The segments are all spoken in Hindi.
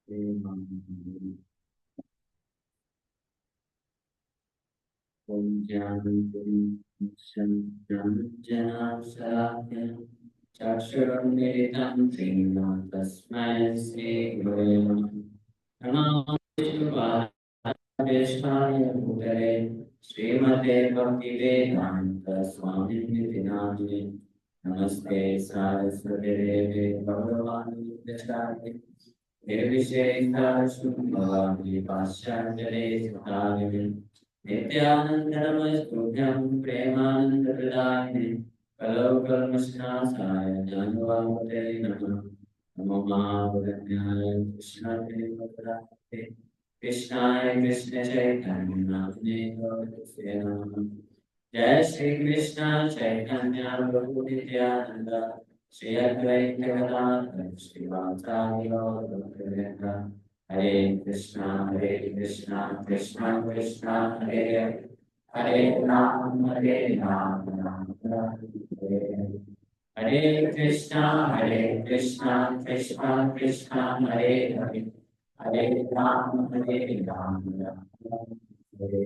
चक्षुरुन्मिलितं श्रीना तस्मै श्रीगुरवे नमः। कृष्णाय भूतले श्रीमते भक्तिवेदान्त स्वामिनिधि नामिने नमस्ते सारस्वते देवे भगवान् प्रचारे निर्विशेषशून्यवादी पाश्चात्यदेशकारिणे नित्यानन्दनमस्तुभ्यं प्रेमानन्दप्रदायिने कलौ कल्मषनाशाय ज्ञानवामते नमः। नमो महावदन्याय कृष्णाय कृष्णाय कृष्ण चैतन्य नामने गौरसे नमः। जय श्री कृष्ण चैतन्य प्रभु नित्यानंद श्री अद्वैत गदाधर श्रीवासादि गौरभक्तवृंद। हरे कृष्णा कृष्णा कृष्णा हरे हरे हरे राम राम हरे हरे। हरे कृष्णा कृष्णा कृष्णा हरे हरे हरे राम राम हरे हरे।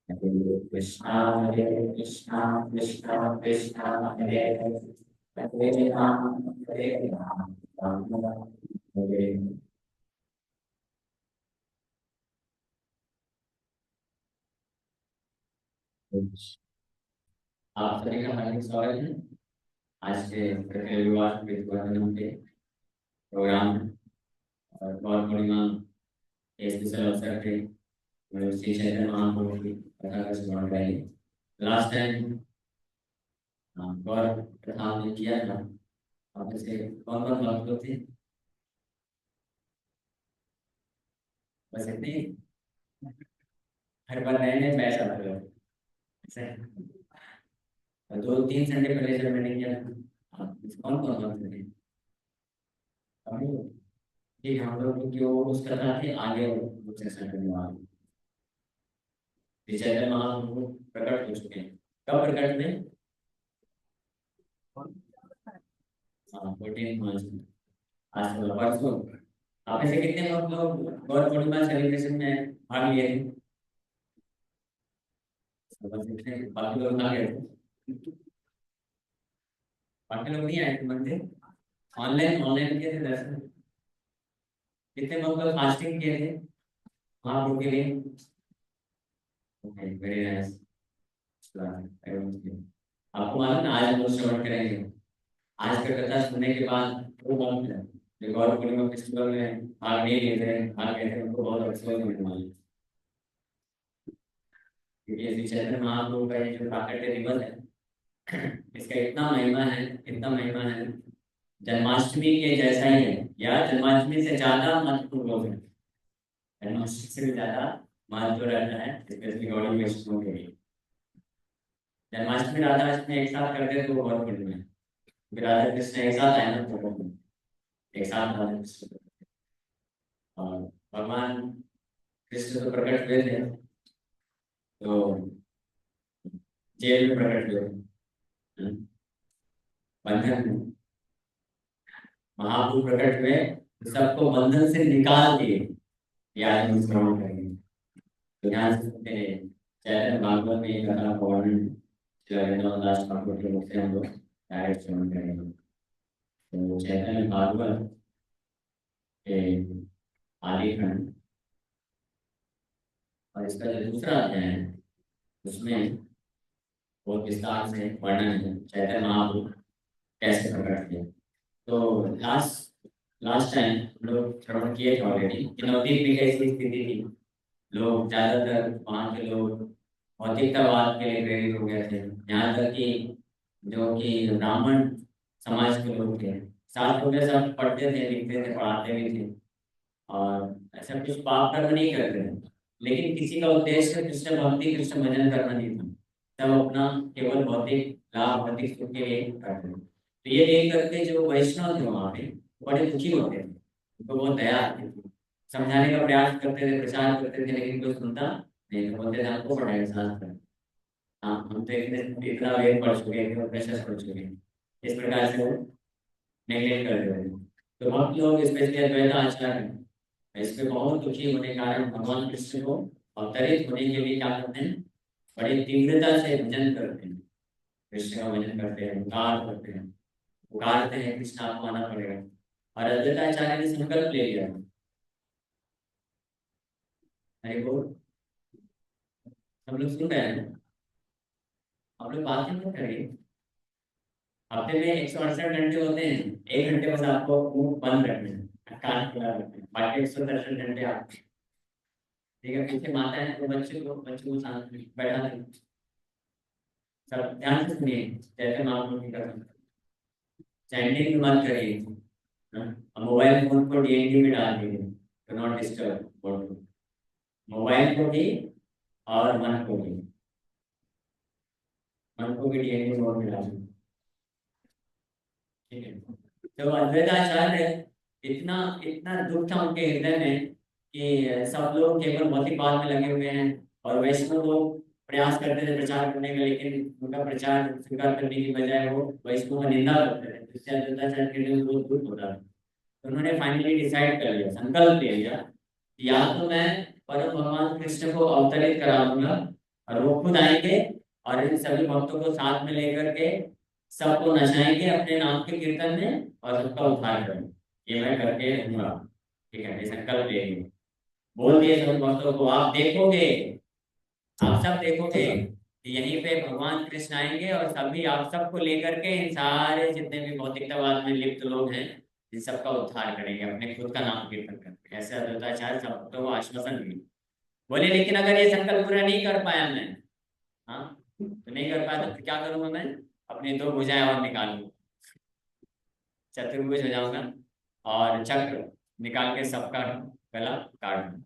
हरे कृष्णा कृष्णा कृष्णा हरे हरे हरे राम राम राम हरे हरे। आप सभी का हार्दिक स्वागत है आज के रविवार के के प्रोग्राम और गौर पूर्णिमा के स्पेशल अवसर पे श्री चैतन्य महाप्रभु की कथा का स्मरण करेंगे। लास्ट टाइम गौर कथा हमने किया था। आप इसे कौन कौन भक्त लोग थे? बस इतने ही? हर बार नए नए बैच आते हो ऐसा है? और 2-3 संडे पहले जब मैंने किया था कौन कौन भक्त थे? हम लोग ठीक हम लोग की वो उस कथा के आगे वो चर्चा करने वाले श्री चैतन्य महाप्रभु प्रकट हो चुके हैं। कब प्रकट हुए? हाँ 14 मार्च में। आज तो परसों। आप ऐसे कितने लोग गौर पूर्णिमा सेलिब्रेशन में भाग लिए थे? बस इतने बाकी लोग आ गए थे। बाकी लोग नहीं आए थे मंदिर। ऑनलाइन ऑनलाइन किए थे दर्शन। कितने लोग फास्टिंग किए थे महाप्रभु के लिए? Okay very nice. आपको मालूम है आज हम लोग श्रवण करेंगे। आज का कथा सुनने के बाद वो बहुत है जो गौर पूर्णिमा फेस्टिवल में भाग नहीं ले रहे भाग गए थे उनको बहुत अफसोस होने वाला है। क्योंकि श्री चैतन्य महाप्रभु का ये जो प्राकट्य दिवस है इसका इतना महिमा है जन्माष्टमी के जैसा ही है या जन्माष्टमी से ज्यादा महत्वपूर्ण हो है। जन्माष्टमी से भी ज्यादा महत्व रहता है स्पेशली गौड़ी वैष्णव के लिए। जन्माष्टमी राधा अष्टमी एक साथ करते तो वो बहुत बढ़िया है क्योंकि राधा कृष्ण एक साथ आए ना तो एक साथ राधा कृष्ण और भगवान कृष्ण तो प्रकट हुए थे तो जेल में प्रकट हुए बंधन में महाप्रभु प्रकट हुए तो सबको बंधन से निकाल दिए। ये आज हम श्रवण करेंगे तो ध्यान से सुनते हैं। चैतन्य भागवत में एक कथा का वर्णन दास ठाकुर के मुख से हम लोग डायरेक्ट श्रवण करेंगे। तो चैतन्य भागवत के आदि खंड और इसका जो दूसरा अध्याय है उसमें बहुत विस्तार से वर्णन है चैतन्य महाप्रभु कैसे प्रकट किए। तो लास्ट लास्ट टाइम हम लोग श्रवण किए थे ऑलरेडी कि नवदीप में कैसी स्थिति थी। लोग ज्यादातर वहाँ के लोग भौतिकतावाद के लिए प्रेरित हो गए थे। यहाँ तक कि जो कि ब्राह्मण समाज के लोग थे साथ में सब पढ़ते थे लिखते थे पढ़ाते भी थे और ऐसा कुछ पाप कर्म नहीं करते थे। लेकिन किसी का उद्देश्य कृष्ण भक्ति कृष्ण भजन करना नहीं था। सब अपना केवल भौतिक लाभ भौतिक सुख के लिए करते थे। तो ये देख करके जो वैष्णव थे वहाँ पे बड़े दुखी होते थे उनको बहुत दया आती थी। समझाने का प्रयास करते थे प्रचार करते थे लेकिन कोई सुनता नहीं तो बोलते थे हमको पढ़ाएगा शास्त्र। हाँ हम तो इतने इतना वेद पढ़ चुके हैं इतना प्रेशर पढ़ चुके हैं इस प्रकार से वो नेगलेक्ट कर रहे थे। तो बहुत लोग स्पेशली अद्वैत आचार्य इसमें बहुत दुखी होने के कारण भगवान कृष्ण को अवतरित होने के लिए क्या करते हैं, बड़ी तीव्रता से भजन करते हैं, कृष्ण का भजन करते हैं, उद्धार करते हैं, पुकारते हैं कृष्ण आपको आना पड़ेगा। और अद्वैताचार्य ने संकल्प ले लिया। हरि बोल। हम लोग सुन रहे हैं, आप लोग बात ही मत करिए। हफ्ते में 168 घंटे होते हैं, 1 घंटे बस आपको मुंह बंद रखना है, कान खुला रखना है, बाकी 168 घंटे आप, ठीक है। पीछे माता है तो बच्चे को शांत बैठा दें, सब ध्यान से सुनिए जैसे महाप्रभु की कसम। चैंटिंग मत करिए, हाँ? मोबाइल फोन को डीएनडी में डाल दीजिए, डू नॉट डिस्टर्ब, मोबाइल को भी और मन को भी डीएनडी मोड में डाल दीजिए, ठीक है। तो अद्वैताचार्य इतना इतना दुख था उनके हृदय में कि सब लोग केवल भौतिकवाद में लगे हुए हैं, और वैष्णव लोग प्रयास करते थे प्रचार करने का, लेकिन उनका प्रचार स्वीकार करने की बजाय वो वैष्णव का निंदा करते थे, जिससे अद्वैताचार्य के लिए बहुत दुख होता था। तो उन्होंने फाइनली डिसाइड कर लिया, संकल्प ले लिया कि या तो मैं परम भगवान कृष्ण को अवतरित करा दूंगा, और वो खुद आएंगे और इन सभी भक्तों को साथ में लेकर के सबको नचाएंगे अपने नाम के कीर्तन में, और सबका उद्धार करेंगे। ये मैं करके रहूंगा, ठीक है, ये संकल्प ले लिया। बोल दिए सभी भक्तों को, आप देखोगे, आप सब देखोगे कि यहीं पे भगवान कृष्ण आएंगे और सभी आप सबको लेकर के इन सारे जितने भी भौतिकतावाद में लिप्त लोग हैं, इन सबका उद्धार करेंगे अपने खुद का नाम कीर्तन करके। ऐसे अद्वैताचार्य सब भक्तों को आश्वासन दिए। बोले लेकिन अगर ये संकल्प पूरा नहीं कर पाया मैं, हाँ, तो नहीं कर पाया तो फिर क्या करूंगा मैं, अपनी 2 भुजाएं और निकाल लूंगा, चतुर्भुज हो जाऊंगा, और चक्र निकाल के सबका गला काट दूंगा,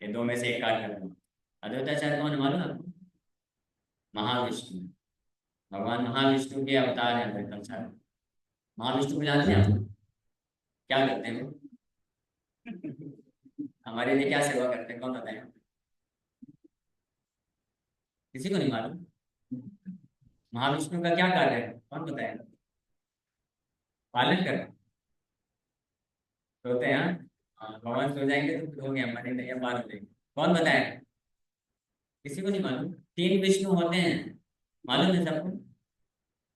ये 2 में से एक काट कर दूंगा। अद्वैताचार्य कौन है मालूम है आपको? महाविष्णु। भगवान महाविष्णु के अवतार है अद्वैताचार्य। महाविष्णु को जानते हैं आप? क्या करते हैं वो? हमारे लिए क्या सेवा करते हैं, कौन बताए? किसी को नहीं मालूम? महाविष्णु का क्या कार्य है, कौन बताए? पालन करना। सोते हैं, हाँ? भगवान सो जाएंगे तो फिर हो गया, हमारी नैया पार हो जाएगी। कौन बताए? किसी को नहीं मालूम? 3 विष्णु होते हैं, मालूम है सबको?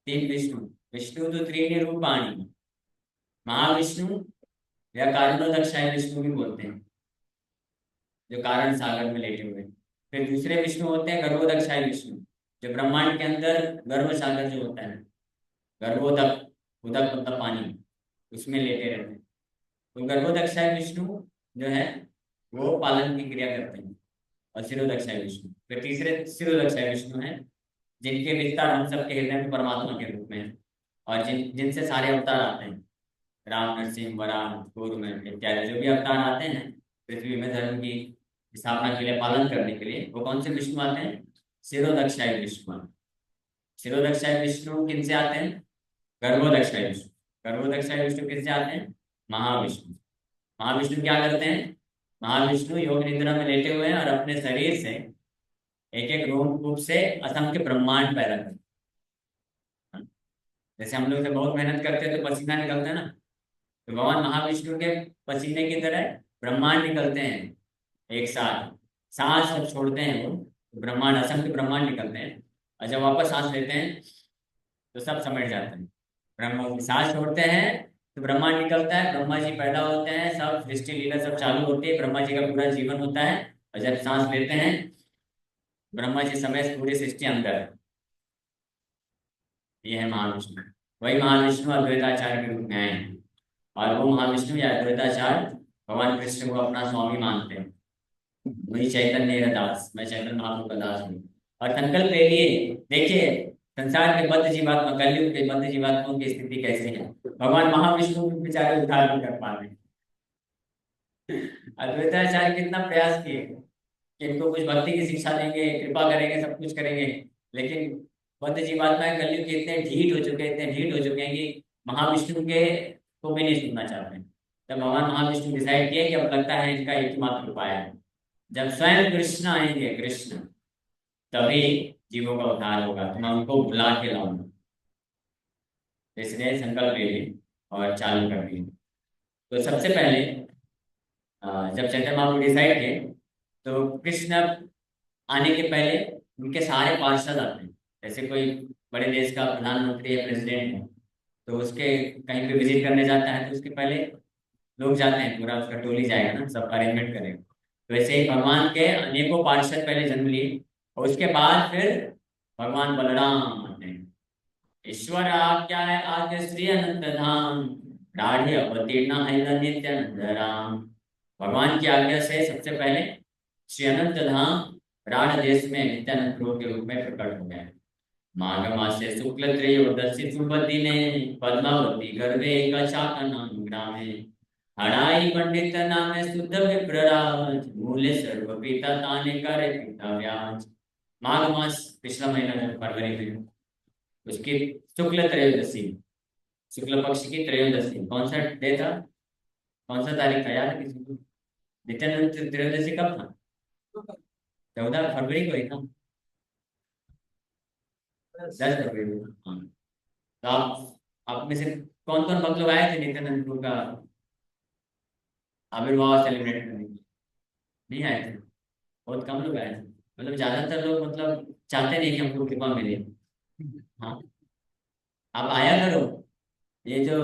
3 विष्णु। विष्णु तो त्रीनि रूपाणी, महाविष्णु या कारणोदक्षाय विष्णु भी बोलते हैं, जो कारण सागर में लेटे हुए हैं। फिर दूसरे विष्णु होते हैं गर्भोदक्षाय विष्णु, जो ब्रह्मांड के अंदर गर्भ सागर जो होता है, गर्भोदक, उदक मतलब पानी, उसमें लेटे रहते हैं। तो गर्भोदक्षाय विष्णु जो है वो पालन की क्रिया करते हैं। और शिरोदक्षाय विष्णु, फिर तीसरे शिरोदक्षाय विष्णु हैं, जिनके विस्तार हम सबके हृदय में परमात्मा के रूप में है, और जिनसे सारे अवतार आते हैं, राम, नरसिंह, वराह, कूर्म इत्यादि जो भी अवतार आते हैं पृथ्वी में धर्म की स्थापना के लिए, पालन करने के लिए, वो कौन से विष्णु आते हैं? शिरोदक्षाय विष्णु। शिरोदक्षाय विष्णु किन से आते हैं? गर्भोदक्षाय विष्णु। गर्भोदक्षाय विष्णु किन से आते हैं? महाविष्णु। महाविष्णु क्या करते हैं? महाविष्णु योग निद्रा में लेटे हुए हैं और अपने शरीर से एक एक रूप से असंख्य ब्रह्मांड पैदा करते हैं। जैसे हम लोग से बहुत मेहनत करते हैं तो पसीना निकलता है ना, तो भगवान महाविष्णु के पसीने की तरह ब्रह्मांड निकलते हैं एक साथ। सांस जब छोड़ते हैं वो, तो ब्रह्मांड, असंख्य ब्रह्मांड निकलते हैं, और जब वापस सांस लेते हैं तो सब समेट जाते हैं। ब्रह्म सांस छोड़ते हैं तो ब्रह्मांड निकलता है, ब्रह्मा जी पैदा होते हैं, सब सृष्टि लीला सब चालू होती है, ब्रह्मा जी का पूरा जीवन होता है। और जब सांस लेते हैं, ब्रह्मा जी समेत पूरी सृष्टि अंदर है। ये है महाविष्णु। वही महाविष्णु अद्वैताचार्य के रूप में आए हैं, और वो महाविष्णु या अद्वैताचार्य भगवान कृष्ण को अपना स्वामी मानते हैं। वही चैतन्य दास, मैं चैतन्य महाप्रभु का दास हूँ। और संकल्प ले लिए, देखिए संसार के बद्ध जीवात्मा, कलयुग के बद्ध जीवात्माओं की स्थिति कैसी है, भगवान महाविष्णु भी बेचारे उद्धार नहीं कर पा रहे। अद्वैताचार्य कितना प्रयास किए कि इनको कुछ भक्ति की शिक्षा देंगे, कृपा करेंगे, सब कुछ करेंगे, लेकिन बद्ध जीवात्माएं कलयुग के इतने ढीठ हो चुके हैं, इतने ढीठ हो चुके हैं कि महाविष्णु के को भी नहीं सुनना चाहते हैं। तब भगवान महाविष्णु डिसाइड किए कि अब लगता है इनका एकमात्र उपाय है, जब स्वयं कृष्ण आएंगे, कृष्ण, तभी जीवों का उद्धार होगा, तो मैं उनको बुला के लाऊंगा। इसलिए संकल्प ले लिए और चालू कर दिए। तो सबसे पहले जब चैतन्य महाप्रभु डिसाइड किए तो कृष्ण आने के पहले उनके सारे पार्षद आते हैं। जैसे कोई बड़े देश का प्रधानमंत्री या प्रेसिडेंट है तो उसके कहीं पे विजिट करने जाता है तो उसके पहले लोग जाते हैं, पूरा उसका टोली जाएगा ना, सब अरेंजमेंट करेगा। तो वैसे ही भगवान के अनेकों पार्षद पहले जन्म लिए और उसके बाद फिर भगवान बलराम आते हैं। ईश्वर आज्ञा है आद्य श्री अनंत धाम, राढ़ी अवतीर्ण है नित्यानंद राम। भगवान की आज्ञा से सबसे पहले श्री अनंत धाम राढ़ देश में नित्यानंद प्रभु के रूप में प्रकट हो गए। माघ मासे शुक्ल त्रयोदशी शुभ दिने, पद्मावती गर्भे कशाका नाम ग्रामे, हड़ाई पंडित नामे शुद्ध विप्रराज, मूले सर्व पिता ताने करे पिता व्याज। माघ मास पिछला महीना है फरवरी में, उसकी शुक्ल त्रयोदशी, शुक्ल पक्ष की त्रयोदशी कौन सा डे था, कौन सा तारीख था याद है किसी को? नित्यानंद त्रयोदशी कब था? 14 फरवरी को ही था, 10 फरवरी को। हाँ, तो आप में से कौन कौन भक्त लोग आए थे नित्यानंद प्रभु का आविर्भाव सेलिब्रेट करने? नहीं आए थे, बहुत कम लोग आए थे। मतलब ज्यादातर लोग मतलब चाहते नहीं कि हमको कृपा मिले। हाँ, आप आया करो। ये जो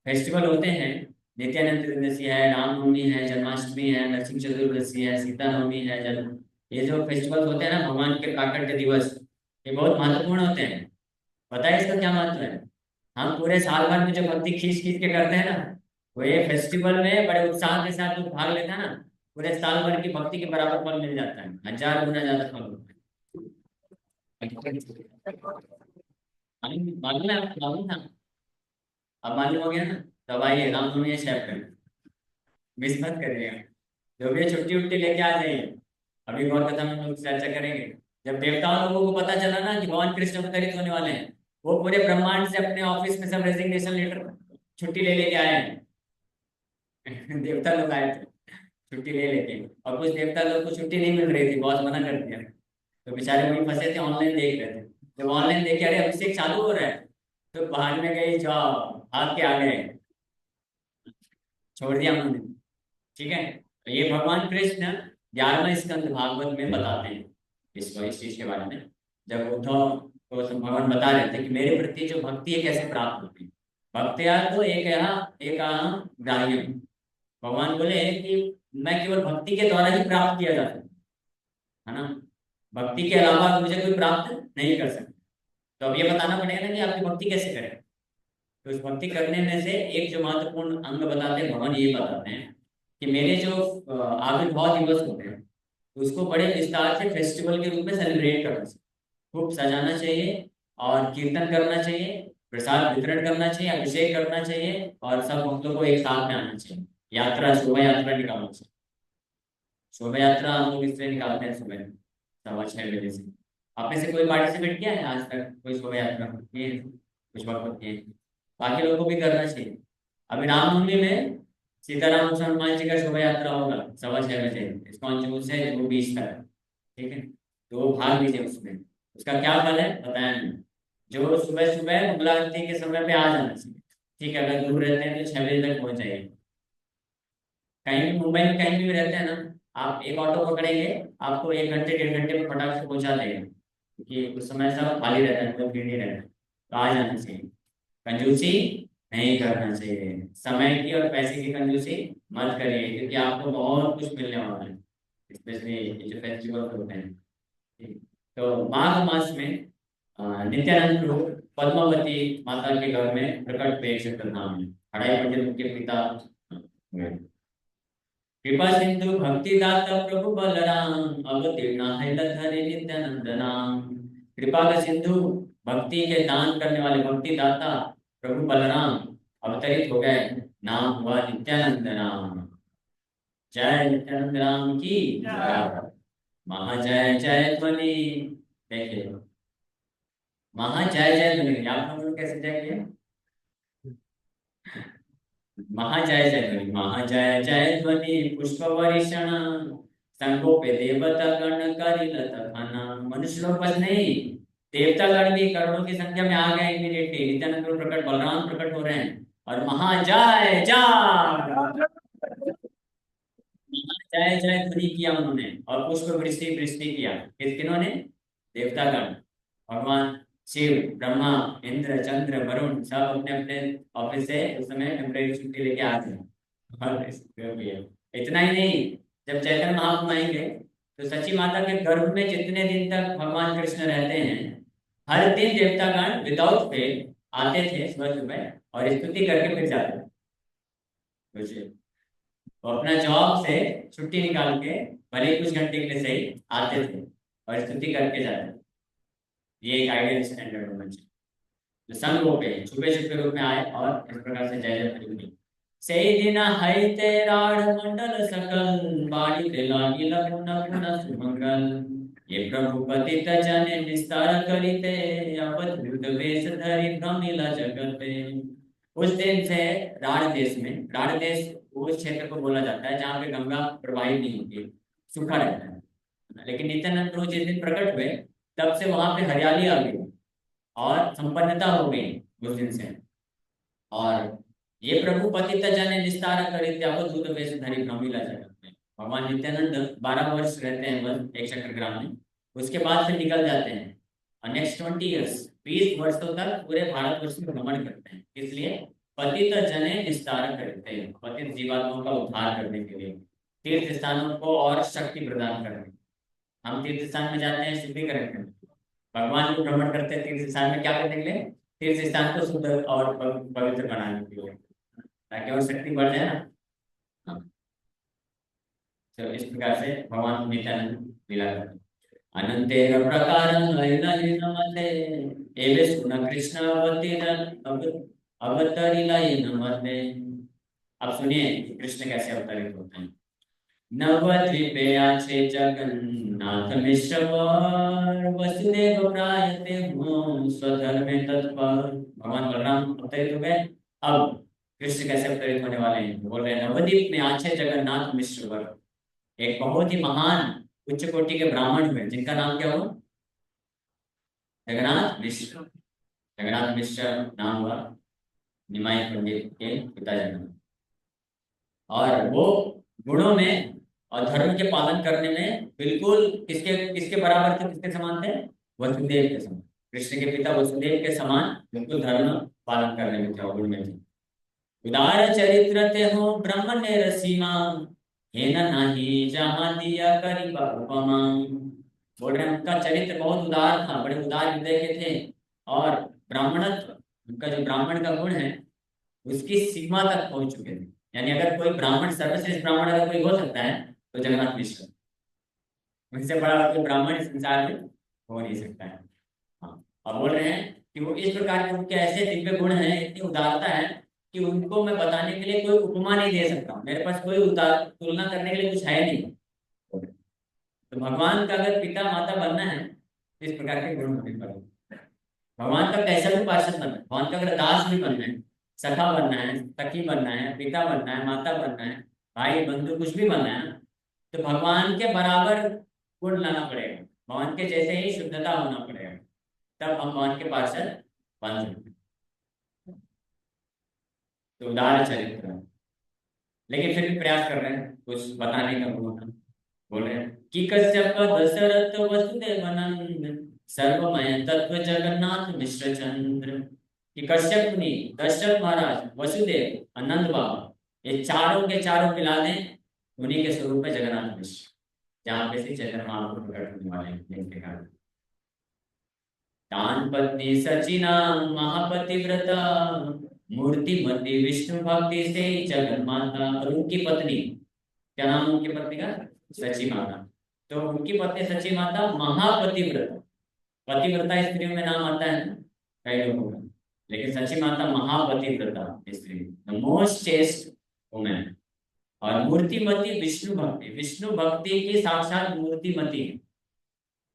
फेस्टिवल होते हैं, नित्यानंद चतुर्दशी है, रामनवमी है, जन्माष्टमी है, नरसिंह चतुर्दशी है, सीता नवमी है, जन्म, ये जो फेस्टिवल होते हैं ना भगवान के प्राकट्य दिवस, ये बहुत महत्वपूर्ण होते हैं। पता है इसका क्या महत्व है? हम पूरे साल भर में जो भक्ति खींच खींच के करते हैं ना, वो ये फेस्टिवल में बड़े उत्साह के साथ जो भाग लेता है ना, पूरे साल भर की भक्ति के बराबर फल मिल जाता है, 1000 गुना ज्यादा फल होता है। मालूम है आपको? मालूम था? अब मालूम हो गया ना? तब आइए रामनवमी चैप्टर मिस मत करिएगा। जो भी छुट्टी उट्टी लेके आ जाइए, अभी गौर कथा में हम लोग चर्चा करेंगे। जब देवताओं लोगों को पता चला ना कि भगवान कृष्ण अवतरित होने वाले हैं, वो पूरे ब्रह्मांड से अपने ऑफिस में सब रेजिग्नेशन लेटर छुट्टी ले लेके आए हैं। देवता लोग आए थे छुट्टी ले लेके, और कुछ देवता लोग को छुट्टी नहीं मिल रही थी, बहुत मना कर दिया। तो बेचारे वही फंसे थे, ऑनलाइन देख रहे थे। जब ऑनलाइन देखे अरे अभिषेक चालू हो रहा है, तो बाहर में गई जाओ, भाग के आ गए, छोड़ दिया उन्होंने। ठीक है, तो ये भगवान कृष्ण 11वें स्कंद भागवत में बताते हैं इसको, इस चीज के बारे में। जब उद्धव को भगवान बता रहे थे कि मेरे प्रति जो भक्ति है कैसे प्राप्त होती है, भक्तिया तो एक अहम ग्राह्यम। भगवान बोले कि मैं केवल भक्ति के द्वारा ही प्राप्त किया जा सकता है ना, भक्ति के अलावा मुझे कोई प्राप्त नहीं कर सकता। तो अब ये बताना पड़ेगा ना कि आपकी भक्ति कैसे करें। तो इस भक्ति करने में से एक जो महत्वपूर्ण अंग बताते हैं भगवान, ये बताते हैं कि मेरे जो आविर्भाव दिवस होते हैं उसको बड़े विस्तार से फेस्टिवल के रूप में सेलिब्रेट करना चाहिए, खूब सजाना चाहिए और कीर्तन करना चाहिए, प्रसाद वितरण करना चाहिए, अभिषेक करना चाहिए और सब भक्तों को एक साथ में आना चाहिए। यात्रा, शोभा यात्रा निकालना चाहिए। शोभा यात्रा हम लोग इसलिए निकालते हैं सुबह 6:15 बजे से। आप में से कोई पार्टिसिपेट किया है आज तक, कोई शोभा यात्रा किए हैं? कुछ वक्त किए हैं, बाकी लोगों को भी करना चाहिए। अभी रामनवमी में सीताराम हनुमान जी का शोभा यात्रा होगा 6:15 बजे, इस्कॉन जून से जून 20 तक। ठीक है, तो वो भाग लीजिए उसमें। उसका क्या फल है बताया नहीं। जो सुबह सुबह मंगला आरती के समय पे आ जाना चाहिए। ठीक है, अगर दूर रहते हैं तो 6 बजे तक पहुंच जाइए। कहीं भी मुंबई में कहीं भी रहते हैं ना, आप एक ऑटो पकड़ेंगे, आपको 1 घंटे 1.5 घंटे में फटाक से पहुंचा देगा, क्योंकि उस समय सब खाली रहता है, कोई भीड़ नहीं रहता। तो आ जाना चाहिए। कंजूसी नहीं करना चाहिए, समय की और पैसे की कंजूसी मत करिए, क्योंकि आपको बहुत कुछ मिलने वाला है, स्पेशली ये जो फेस्टिवल होते हैं। ठीक। तो माघ मास में नित्यानंद प्रभु पद्मावती माता के घर में प्रकट हुए, क्षेत्र नाम है, अढ़ाई पंडित के पिता हुए। कृपा सिंधु भक्ति दाता प्रभु बलराम, अवतीर्ण है लधरे नित्यानंद नाम। कृपा का सिंधु, भक्ति के दान करने वाले भक्ति दाता प्रभु बलराम अवतरित हो गए, नाम हुआ नित्यानंद नाम। जय नित्यानंद राम की जय। महाजय जय ध्वनि। देखिए, महाजय जय ध्वनि आप लोगों ने कैसे जय किया? महाजय जय ध्वनि, महाजय जय ध्वनि पुष्प वर्षण, संगो पे देवता गण करिलत खना। मनुष्य लोग बस नहीं, देवता गण भी करोड़ों की संख्या में आ गए इमीडिएटली। नित्यानंद प्रकट, बलराम प्रकट हो रहे हैं और महाजय जय। जय जय ध्वनि किया उन्होंने और पुष्प वृष्टि वृष्टि किया। किन्होंने? देवतागण, भगवान शिव, ब्रह्मा, इंद्र, चंद्र, वरुण सब अपने अपने ऑफिस से उस समय टेम्परेरी छुट्टी लेके आते हैं। और इतना ही नहीं, जब चैतन्य महाप्रभु आएंगे तो सची माता के गर्भ में जितने दिन तक भगवान कृष्ण रहते हैं, हर दिन देवतागण विदाउट फेल आते थे सुबह सुबह और स्तुति करके फिर जाते थे। बुझिए, वो अपना जॉब से छुट्टी निकाल के भले ही कुछ घंटे के लिए सही आते थे और स्तुति करके जाते थे। ये एक आइडियल स्टैंडर्ड होना चाहिए। जो संग रूप है, छुपे छुपे रूप में आए और इस प्रकार से जय जय प्रभु। सही दिन है तेराड़ मंडल सकल बाड़ी ते लागी लगन गुण सुमंगल। ये प्रभु पतित जन विस्तार करिते अवधूत वेश धरि भ्रमिला जगते। उस दिन से राढ़ देश में, राढ़ देश उस क्षेत्र को बोला जाता है जहाँ पे गंगा प्रवाहित नहीं होती, सूखा रहता है। लेकिन नित्यानंद प्रभु जिस दिन प्रकट हुए तब से वहां पे हरियाली आ गई और संपन्नता हो गई उस दिन से। और ये प्रभु पतित जन निस्तार करिते अवधूत वेश धरि भ्रमिला जगत में। भगवान नित्यानंद 12 वर्ष रहते हैं बस एक चक्रग्राम में, उसके बाद फिर निकल जाते हैं और नेक्स्ट 20 ईयर्स, 20 वर्षों तक पूरे भारतवर्ष में भ्रमण करते हैं। इसलिए पतित जने निस्तार करते हैं, पतित जीवात्माओं का उद्धार करने के लिए, तीर्थ स्थानों को और शक्ति प्रदान करने। हम तीर्थ स्थान में जाते हैं शुद्धिकरण करने, भगवान को भ्रमण करते हैं तीर्थ स्थान में क्या करने के लिए? तीर्थ स्थान को शुद्ध और पवित्र बनाने के लिए, ताकि और शक्ति बढ़ जाए ना। हाँ, तो इस प्रकार से भगवान नित्यानंद लीला करते हैं। अनंतेर प्रकारं लयनलिनमते एवे सुन कृष्ण अवतरिलयनमते। अब सुनिए कृष्ण कैसे अवतरित होते हैं। नवद्वीपे आचे जगन्नाथ मिश्र वर वसुदेव प्रायते हो स्वधर्मे तत्पर। भगवान बलराम अवतरित हो गए। अब कृष्ण कैसे अवतरित होने वाले हैं? बोल रहे हैं नवद्वीप में आचे जगन्नाथ मिश्र वर, एक बहुत ही महान उच्च कोटि के ब्राह्मण हुए जिनका नाम क्या हुआ? जगन्नाथ मिश्र। जगन्नाथ मिश्र नाम हुआ निमाई पंडित के पिताजी का। और वो गुणों में और धर्म के पालन करने में बिल्कुल किसके किसके बराबर थे, किसके समान थे? वसुदेव के समान। कृष्ण के पिता वसुदेव के समान बिल्कुल धर्म पालन करने में थे और गुण में थे। उदार चरित्र ते हो ब्रह्म ने रसीमा हेन नहीं जहाँ दिया करी उपमा। बोल रहे हैं उनका चरित्र बहुत उदार था, बड़े उदार हृदय के थे और ब्राह्मणत्व, उनका जो ब्राह्मण का गुण है उसकी सीमा तक पहुंच चुके थे। यानी अगर कोई ब्राह्मण, सर्वश्रेष्ठ ब्राह्मण अगर कोई हो सकता है तो जगन्नाथ मिश्र, उनसे बड़ा कोई ब्राह्मण इस संसार में हो नहीं सकता है। हाँ, और बोल रहे हैं कि वो इस प्रकार के उनके ऐसे दिव्य गुण हैं, इतनी उदारता है कि उनको मैं बताने के लिए कोई उपमा नहीं दे सकता, मेरे पास कोई उदार तुलना करने के लिए कुछ है नहीं। तो भगवान का अगर पिता माता बनना है तो इस प्रकार के गुण होने पड़ेंगे। भगवान का कैसा भी पार्षद बनना है, भगवान का अगर दास भी बनना है, सखा बनना है, सखी बनना है, पिता बनना है, माता बनना है, भाई बंधु कुछ भी बनना है ना, तो भगवान के बराबर गुण लाना पड़ेगा, भगवान के जैसे ही शुद्धता होना पड़ेगा, तब हम भगवान के पार्षद बन सकते हैं। तो उदार चरित्र है, लेकिन फिर भी प्रयास कर रहे हैं कुछ बताने का। बोल रहे हैं कि कश्यप दशरथ वसुदेव नंदन सर्वमय तत्व जगन्नाथ मिश्र चंद्र। कि कश्यप मुनि, दशरथ महाराज, वसुदेव, अनंत बाबा, ये चारों के चारों मिला दें उन्हीं के स्वरूप में जगन्नाथ मिश्र, जहाँ पे से चैतन्य महाप्रभु प्रकट होने वाले हैं जिनके कारण। तान पत्नी सचिना महापतिव्रता मूर्तिमती विष्णु भक्ति से जगन माता। और उनकी पत्नी, क्या नाम उनकी पत्नी का? सची माता। तो उनकी पत्नी सची माता महापतिव्रता, पतिव्रता स्त्रियों में नाम आता है ना कई लोगों का, लेकिन सची माता महापतिव्रता स्त्री, द मोस्ट चेस्ट वुमेन। और मूर्तिमती विष्णु भक्ति, विष्णु भक्ति की साक्षात मूर्तिमती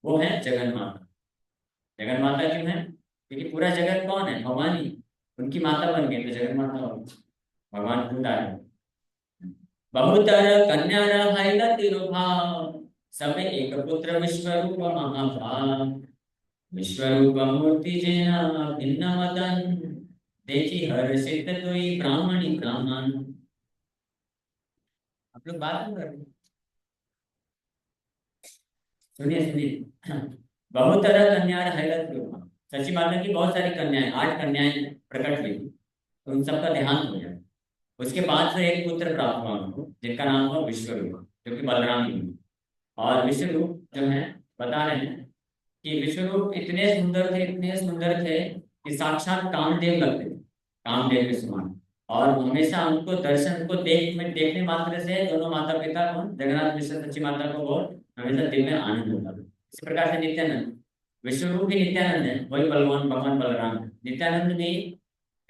वो है जगन माता। जगन माता क्यों है? क्योंकि पूरा जगत कौन है? भगवान ही, उनकी माता बन गई तो जगन माता हो, भगवान खुद आए। बहुतर कन्या रहाइला तिरुभाव सब एक पुत्र विश्वरूप महाभाव। विश्वरूप मूर्ति जेना भिन्न मदन देखी हर्षित तुई ब्राह्मणी ब्राह्मण। आप लोग बात नहीं कर रहे? सुनिए सुनिए। बहुत तरह कन्या हैरत क्यों। सची माता की बहुत सारी कन्याएं, 8 कन्याएं प्रकट हुई, तो उन सबका देहांत हो गया। उसके बाद से एक पुत्र प्राप्त हुआ उनको, जिनका नाम हुआ विश्वरूप, जो कि बलराम जी हुए। और विश्वरूप जो है, बता रहे हैं कि विश्वरूप इतने सुंदर थे, इतने सुंदर थे कि साक्षात कामदेव लगते थे, कामदेव के समान। और हमेशा उनको दर्शन, उनको देखने मात्र से दोनों माता पिता को, जगन्नाथ मिश्र सच्ची माता को बहुत हमेशा दिल में आनंद होता था। इस प्रकार से नित्यानंद, विश्वरूप भी नित्यानंद है, वही भगवान भगवान बलराम है। नित्यानंद भी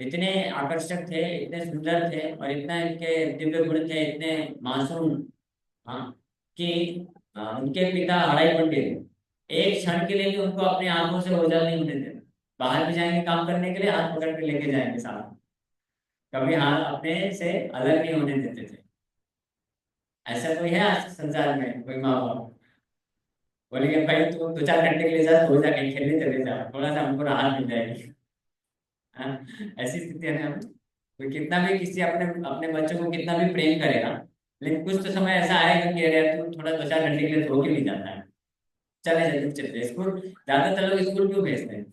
इतने आकर्षक थे, इतने सुंदर थे, और इतना इनके दिव्य गुण थे, इतने मासूम। हाँ, कि उनके पिता हराई पंडित एक क्षण के लिए भी उनको अपनी आंखों से ओझल नहीं होने देते। बाहर भी जाएंगे काम करने के लिए, हाथ पकड़ के लेके जाएंगे साथ, कभी हाथ अपने से अलग नहीं होने देते थे। ऐसा कोई है आज संसार में कोई माँ बाप बोलेंगे भाई तू 2-4 घंटे के लिए जा, सो जा, कहीं खेलने चले जा, थोड़ा सा हमको राहत मिल जाएगी। हाँ, ऐसी स्थिति है ना। कोई कितना भी किसी अपने अपने बच्चों को कितना भी प्रेम करेगा, लेकिन कुछ तो समय ऐसा आएगा कि अरे तू थोड़ा 2-4 घंटे के लिए सो के नहीं जाता है, चले जल्दी चलते स्कूल। ज्यादातर लोग स्कूल क्यों भेजते हैं?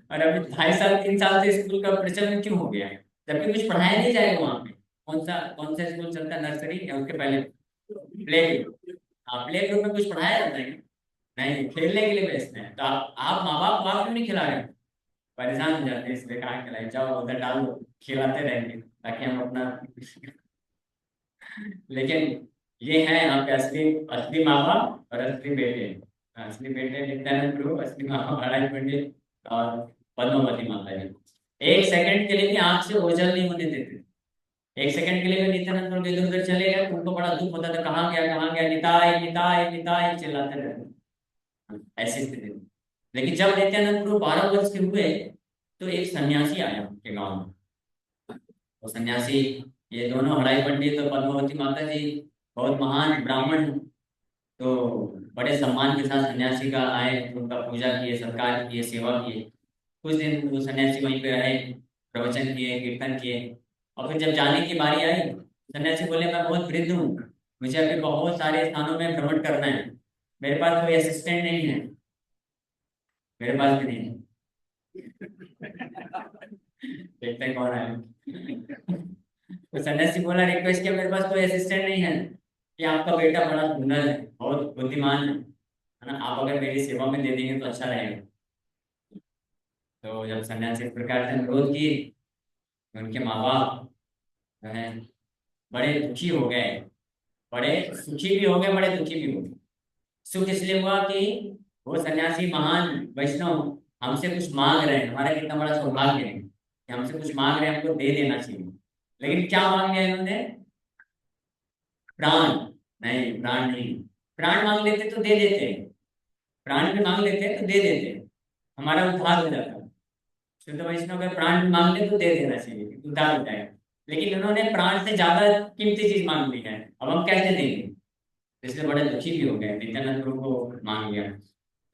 और अभी 2.5 साल 3 साल से स्कूल का प्रचलन क्यों हो गया है, जबकि कुछ पढ़ाया नहीं जाएगा वहां पे। कौन सा स्कूल चलता है, नर्सरी या उसके पहले प्ले ग्रुप। हाँ, प्ले ग्रुप में कुछ पढ़ाया जाता है क्या? नहीं, खेलने के लिए भेजते हैं। तो आप माँ बाप वहां क्यों नहीं खिला रहे? परेशान हो जाते हैं, इसलिए कहाँ खिलाए, जाओ उधर डाल दो, खिलाते रहेंगे ताकि हम अपना। लेकिन ये है यहाँ पे असली, असली माँ बाप और असली बेटे। असली बेटे नित्यानंद प्रभु, असली माँ बाप महाराज पंडित और पद्मावती माता जी। एक सेकंड के लिए भी आंख से ओझल नहीं होने देते। एक सेकंड के लिए भी नित्यानंद प्रभु इधर उधर चले गए तो उनको बड़ा दुख होता था, कहाँ गया, निताय निताय निताय चिल्लाते रहते। ऐसी स्थिति में, लेकिन जब नित्यानंद प्रभु 12 वर्ष के हुए, तो एक सन्यासी आया उनके गांव में। वो सन्यासी, ये दोनों हड़ाई पंडित और पद्मावती माता जी बहुत महान ब्राह्मण हैं। तो बड़े सम्मान के साथ सन्यासी का आए, उनका पूजा किए, सत्कार किए, सेवा किए। कुछ दिन वो सन्यासी वहीं पे रहे, प्रवचन किए, कीर्तन किए। और फिर जब जाने की बारी आई, सन्यासी बोले मैं बहुत वृद्ध हूँ, मुझे अभी बहुत सारे स्थानों में भ्रमण करना है, मेरे पास कोई असिस्टेंट नहीं है, मेरे पास भी नहीं है। देखते हैं कौन आए। तो सन्यासी बोला, रिक्वेस्ट किया, मेरे पास कोई असिस्टेंट नहीं है, कि आपका बेटा बड़ा सुंदर है, बहुत बुद्धिमान है ना, आप अगर मेरी सेवा में दे देंगे तो अच्छा रहेगा। तो जब सन्यासी इस प्रकार से अनुरोध की, तो उनके माँ बाप जो है बड़े दुखी हो गए, बड़े सुखी भी हो गए, बड़े दुखी भी हो गए। सुख इसलिए हुआ कि वो सन्यासी महान वैष्णव हमसे कुछ मांग रहे हैं, हमारा कितना बड़ा सौभाग्य है कि हमसे कुछ मांग रहे हैं, हमको दे देना चाहिए। लेकिन क्या मांग लिया इन्होंने? प्राण। नहीं, प्राण नहीं। प्राण मांग लेते तो दे देते, प्राण भी मांग लेते तो दे देते, हमारा उद्धार हो जाता। शुद्ध वैष्णव का प्राण भी मांग ले तो दे देना चाहिए, उद्धार हो जाएगा। लेकिन उन्होंने प्राण से ज्यादा कीमती चीज मांग ली है, अब हम कैसे देंगे? इसलिए बड़े दुखी भी हो गए, नित्यानंद प्रभु को मांग लिया।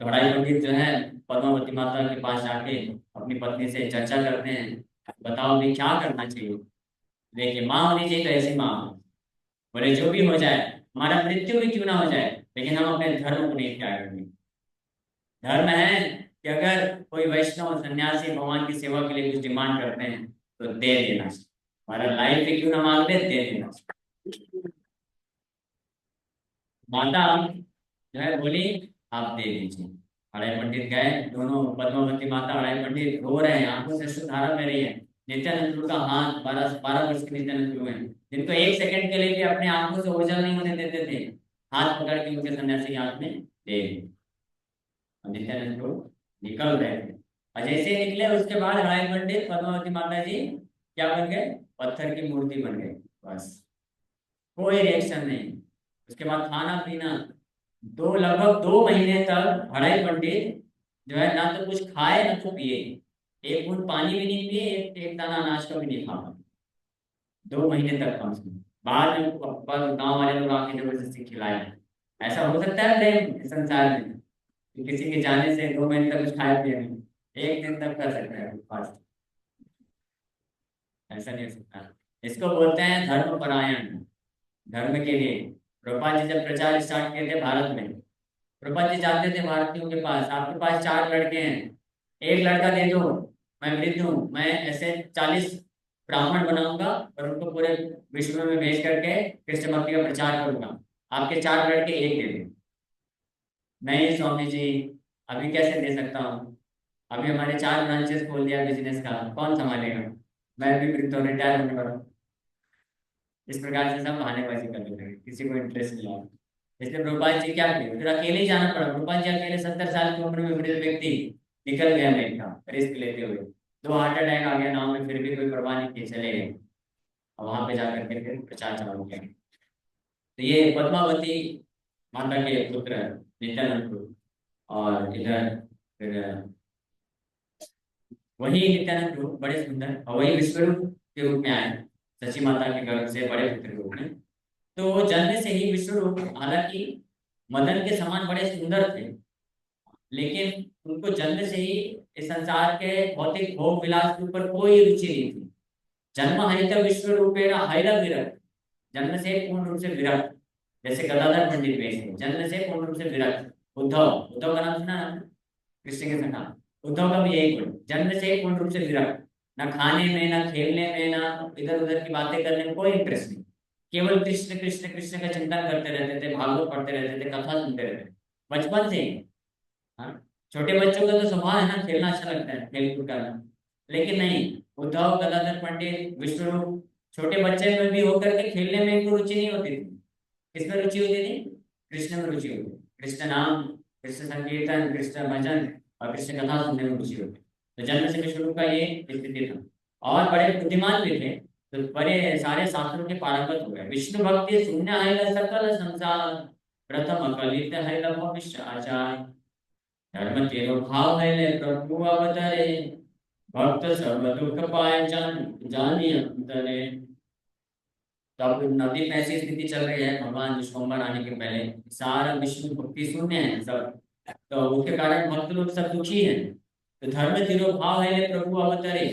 तो हड़ाई पंडित जो है पद्मावती माता के पास जाके अपनी पत्नी से चर्चा करते हैं, बताओ भी क्या करना चाहिए। देखिए, माँ होनी चाहिए तो ऐसी माँ हो। बोले जो भी हो जाए, हमारा मृत्यु भी क्यों ना हो जाए, लेकिन हम अपने धर्म को नहीं त्यागेंगे। धर्म है कि अगर कोई वैष्णव सन्यासी भगवान की सेवा के लिए कुछ डिमांड करते हैं तो दे देना चाहिए, हमारा लाइफ भी क्यों ना मांग ले, दे देना चाहिए। माता जो है बोली, आप दे दीजिए। अड़ाई पंडित गए, दोनों पद्मावती माता अड़ाई पंडित रो रहे हैं, आंखों से अश्रुधारा बह रही है। नित्यानंद प्रभु का हाथ, 12 12 वर्ष के नित्यानंद प्रभु हैं, जिनको एक सेकंड के लिए भी अपने आंखों से ओझल नहीं होने देते थे, हाथ पकड़ के उनके सन्यासी के हाथ में दे दिए। और नित्यानंद प्रभु निकल रहे थे, और जैसे ही निकले उसके बाद अड़ाई पंडित पद्मावती माता जी क्या बन गए? पत्थर की मूर्ति बन गए। बस, कोई रिएक्शन नहीं। उसके बाद खाना पीना, लगभग 2 महीने तक हड़ाई पंडित जो है ना तो कुछ खाए ना तो पिए, एक बूंद पानी भी नहीं पिए, एक दाना अनाज का भी नहीं खा पाए। 2 महीने तक कम से कम। बाद में उनको गाँव वाले लोग आके जबरदस्ती खिलाए। ऐसा हो सकता है प्रेम इस संसार में कि किसी के जाने से 2 महीने तक कुछ खाए पिए नहीं, एक दिन तक कर सकते हैं फास्ट? ऐसा नहीं हो सकता। इसको बोलते हैं धर्म परायण, धर्म के लिए। प्रभुपाद जी जब प्रचार स्टार्ट किए थे भारत में, प्रभुपाद जी जाते थे भारतीयों के पास, आपके पास 4 लड़के हैं, एक लड़का दे दो, मैं वृद्ध हूँ, मैं ऐसे 40 ब्राह्मण बनाऊंगा और उनको पूरे विश्व में भेज करके कृष्ण भक्ति का प्रचार करूंगा, आपके 4 लड़के एक दे दो। नहीं स्वामी जी, अभी कैसे दे सकता हूँ, अभी हमारे 4 ब्रांचेस खोल दिया बिजनेस का, कौन संभालेगा, मैं भी फिर तो रिटायर होने वाला हूँ। इस प्रकार से सब बहानेबाजी करने लगे, किसी को इंटरेस्ट नहीं आया। इसलिए प्रभुपाद जी क्या किए, फिर अकेले ही जाना पड़ा, प्रभुपाद जी अकेले 70 साल की उम्र में वृद्ध व्यक्ति निकल गए अमेरिका रिस्क लेते हुए, 2 हार्ट अटैक आ गया नाव में, फिर भी कोई परवाह नहीं की, चले गए। और वहां पे जाकर के फिर प्रचार चालू किया। तो ये पद्मावती माता के पुत्र नित्यानंद प्रभु, और इधर फिर वही नित्यानंद प्रभु बड़े सुंदर, और वही विश्वरूप के रूप में आए, सची माता के गर्भ से बड़े पुत्र के रूप में। तो जन्म से ही विश्वरूप, हालांकि मदन के समान बड़े सुंदर थे, लेकिन उनको जन्म से ही इस संसार के भौतिक भोग विलास के ऊपर कोई रुचि नहीं थी। जन्म हरित विश्व रूपेण हैल विरक्त, जन्म से पूर्ण रूप से विरक्त, जैसे गदाधर पंडित में से जन्म से पूर्ण रूप से विरक्त। उद्धव, उद्धव का नाम सुना है आपने? कृष्ण के सखा उद्धव का भी यही गुण, जन्म से पूर्ण रूप से विरक्त, ना खाने में, ना खेलने में, ना इधर उधर की बातें करने में कोई इंटरेस्ट नहीं, केवल कृष्ण कृष्ण कृष्ण का चिंतन करते रहते थे, भागवत पढ़ते रहते थे, कथा सुनते रहते थे बचपन से ही। हाँ, छोटे बच्चों का तो स्वभाव है ना, खेलना अच्छा लगता है, खेल कूद करना, लेकिन नहीं, उद्धव, गदाधर पंडित, विश्वरूप, छोटे बच्चे में भी होकर के खेलने में इनको रुचि नहीं होती थी। किसमें रुचि होती थी? कृष्ण में रुचि होती, कृष्ण नाम, कृष्ण संकीर्तन, कृष्ण भजन और कृष्ण कथा सुनने में रुचि होती। तो जन्म से विश्वरूप का ये स्थिति था, और बड़े बुद्धिमान भी थे, तो बड़े सारे शास्त्रों के पारंगत हो गए। विष्णु भक्ति शून्य है सकल संसार, प्रथम कलित है भविष्य आचार, धर्म तेरो भाव है ले प्रभु अवतरे, भक्त सर्व दुख पाए जानी अंतरे। तो अब नदी में ऐसी स्थिति चल रही है, भगवान विश्वम्भर आने के पहले सारा विष्णु भक्ति शून्य है सब, तो उसके कारण भक्त लोग सब दुखी हैं। तो धर्म तिरो भाव है ले प्रभु अवतरे,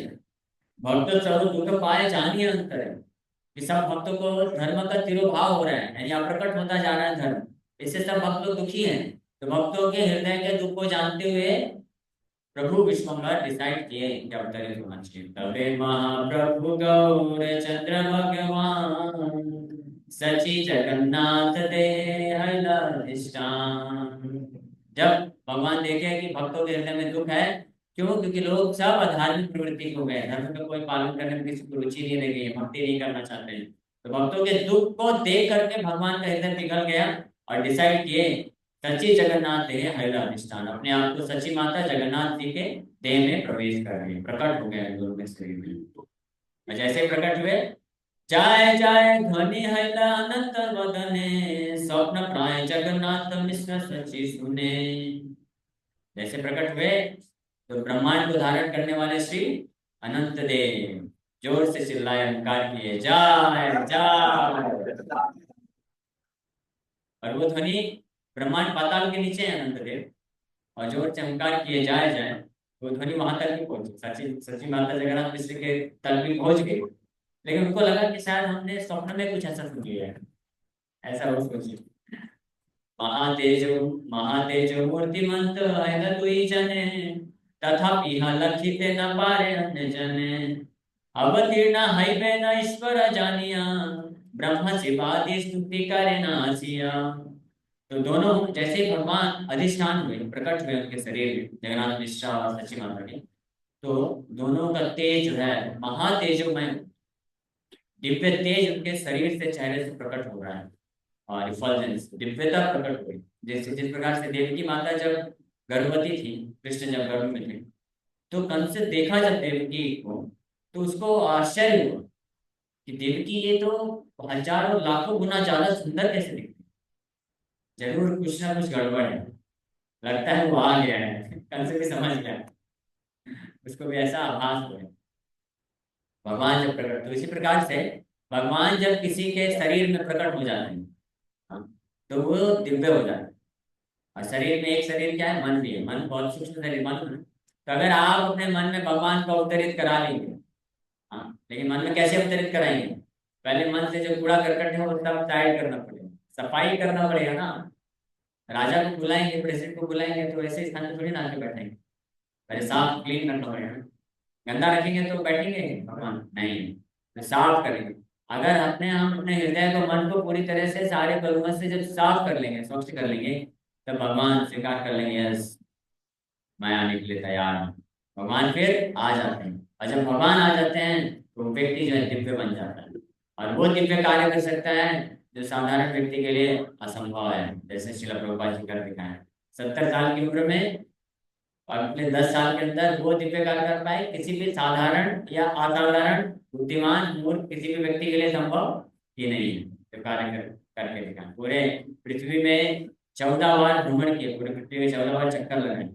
भक्त सर्व दुख पाए जानिए अंतरे, कि सब भक्तों को धर्म का तिरोभाव हो रहा है, यानी अप्रकट होता जा रहा है धर्म, इससे सब भक्त लोग दुखी हैं। तो भक्तों के हृदय के दुख को जानते हुए प्रभु विश्वम्भर डिसाइड किए कि अवतरित होना चाहिए। तबे महाप्रभु गौर चंद्र भगवान, सची जगन्नाथ दे अधिष्ठान। जब भगवान देखे कि भक्तों के हृदय में दुख है, क्यों? क्योंकि लोग सब अधार्मिक प्रवृत्ति हो गए, धर्म का कोई पालन करने में किसी को रुचि नहीं रह गई है, भक्ति नहीं करना चाहते हैं। तो भक्तों के दुख को देख करके भगवान का हृदय पिघल गया, और डिसाइड किए सच्ची जगन्नाथ देह हैला अधिष्ठान, अपने आप को सच्ची माता जगन्नाथ जी के देह में प्रवेश कर गए, प्रकट हो गए लोग में शरीर में। और जैसे ही प्रकट हुए, जाय जाय ध्वनि हैला अनंत वदने, स्वप्न प्राय जगन्नाथ मिश्र सची सुने। जैसे प्रकट हुए तो ब्रह्मांड को धारण करने वाले श्री अनंत देव जोर से चिल्लाए, ओंकार किए, जाय जाय। और वो ध्वनि ब्रह्मांड पाताल के नीचे है अनंत देव, और जोर से ओंकार किए, जाए जाए, वो ध्वनि वहां तक भी पहुंची, सची सची माता जगन्नाथ मिश्र के तल भी पहुंच गई। लेकिन उनको लगा कि शायद हमने स्वप्न में कुछ ऐसा सुन लिया है, ऐसा वो सोची। महातेजो महातेजो मूर्तिमंत है दुई जने, तथापि यहाँ लखित न पारे अन्य जने, अवतीर्ण है न ईश्वर जानिया, ब्रह्म शिवादि स्तुति करे नासिया। तो दोनों जैसे ही भगवान अधिष्ठान हुए, प्रकट हुए उनके शरीर में, जगन्नाथ मिश्रा और सची माता के, तो दोनों का तेज जो है महातेजोमय, दिव्य तेज उनके शरीर से, चेहरे से प्रकट हो रहा है, और इफल्जेंस दिव्यता प्रकट हुई। जैसे जिस प्रकार से देवकी माता जब गर्भवती थी, कृष्ण जब गर्भ में थे, तो कंस से देखा जब देवकी को, तो उसको आश्चर्य हुआ कि देवकी ये तो हजारों लाखों गुना ज्यादा सुंदर कैसे दिखती, जरूर कुछ ना कुछ गड़बड़ है, लगता है वो आ गया है। कंस भी समझ गया, उसको भी ऐसा आभास हुआ। भगवान जब प्रकट, तो इसी प्रकार से भगवान जब किसी के शरीर में प्रकट हो जाते हैं, हाँ, तो वो दिव्य हो जाता है। और शरीर में एक शरीर क्या है, मन भी है, मन बहुत सूक्ष्म शरीर मन है। तो अगर आप अपने मन में भगवान को अवतरित करा लेंगे, हाँ, लेकिन मन में कैसे अवतरित कराएंगे? पहले मन से जो कूड़ा करकट है वो सब साइड करना पड़ेगा, सफाई करना पड़ेगा ना। राजा को बुलाएंगे, प्रेसिडेंट को बुलाएंगे तो ऐसे स्थान पे थोड़ी ना आके बैठेंगे, पहले साफ क्लीन करना पड़ेगा। गंदा रखेंगे तो बैठेंगे भगवान नहीं, तो साफ करेंगे। अगर हम अपने हृदय को, मन को पूरी तरह से सारे कलुष से जब साफ कर लेंगे, स्वच्छ कर लेंगे, तब भगवान स्वीकार कर लेंगे, यस मैं आने के लिए तैयार हूँ। भगवान फिर आ जाते हैं, और जब भगवान आ जाते हैं तो व्यक्ति जो है दिव्य बन जाता है, और वो दिव्य कार्य कर सकता है जो साधारण व्यक्ति के लिए असंभव है। जैसे श्रील प्रभुपाद जी कर दिखाए हैं, 70 साल की उम्र में और अपने 10 साल के अंदर वो दिव्य कार्य कर पाए, किसी भी साधारण या असाधारण बुद्धिमान मूर्ख किसी भी व्यक्ति के लिए संभव ही नहीं है। जो कार्य करके दिखाए, पूरे पृथ्वी में 14 बार भ्रमण किए, पूरे पृथ्वी में 14 बार चक्कर लगाए,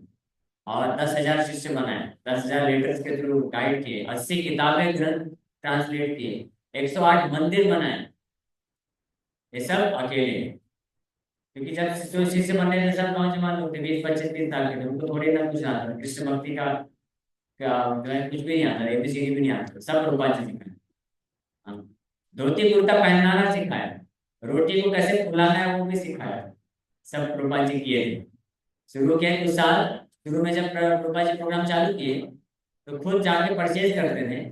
और 10,000 शिष्य बनाए, 10,000 लेटर्स के थ्रू गाइड किए, 80 किताबें ग्रंथ ट्रांसलेट किए, 108 मंदिर बनाए, ये सब अकेले। क्योंकि जब जो शिष्य बनने थे सब नौजवान लोग थे, 20, 25, 30 साल के थे, उनको थोड़ी ना कुछ आता, कृष्ण भक्ति का जो है कुछ भी नहीं आता, एबीसीडी भी नहीं आता, सब प्रभुपाद जी सिखाए। हाँ, धोती कुर्ता पहनाना सिखाया, रोटी को कैसे फुलाना है वो भी सिखाया, सब प्रभुपाद जी किए थे। शुरू के कुछ साल, शुरू में जब प्रभुपाद जी प्रोग्राम चालू किए तो खुद जाके परचेज करते थे,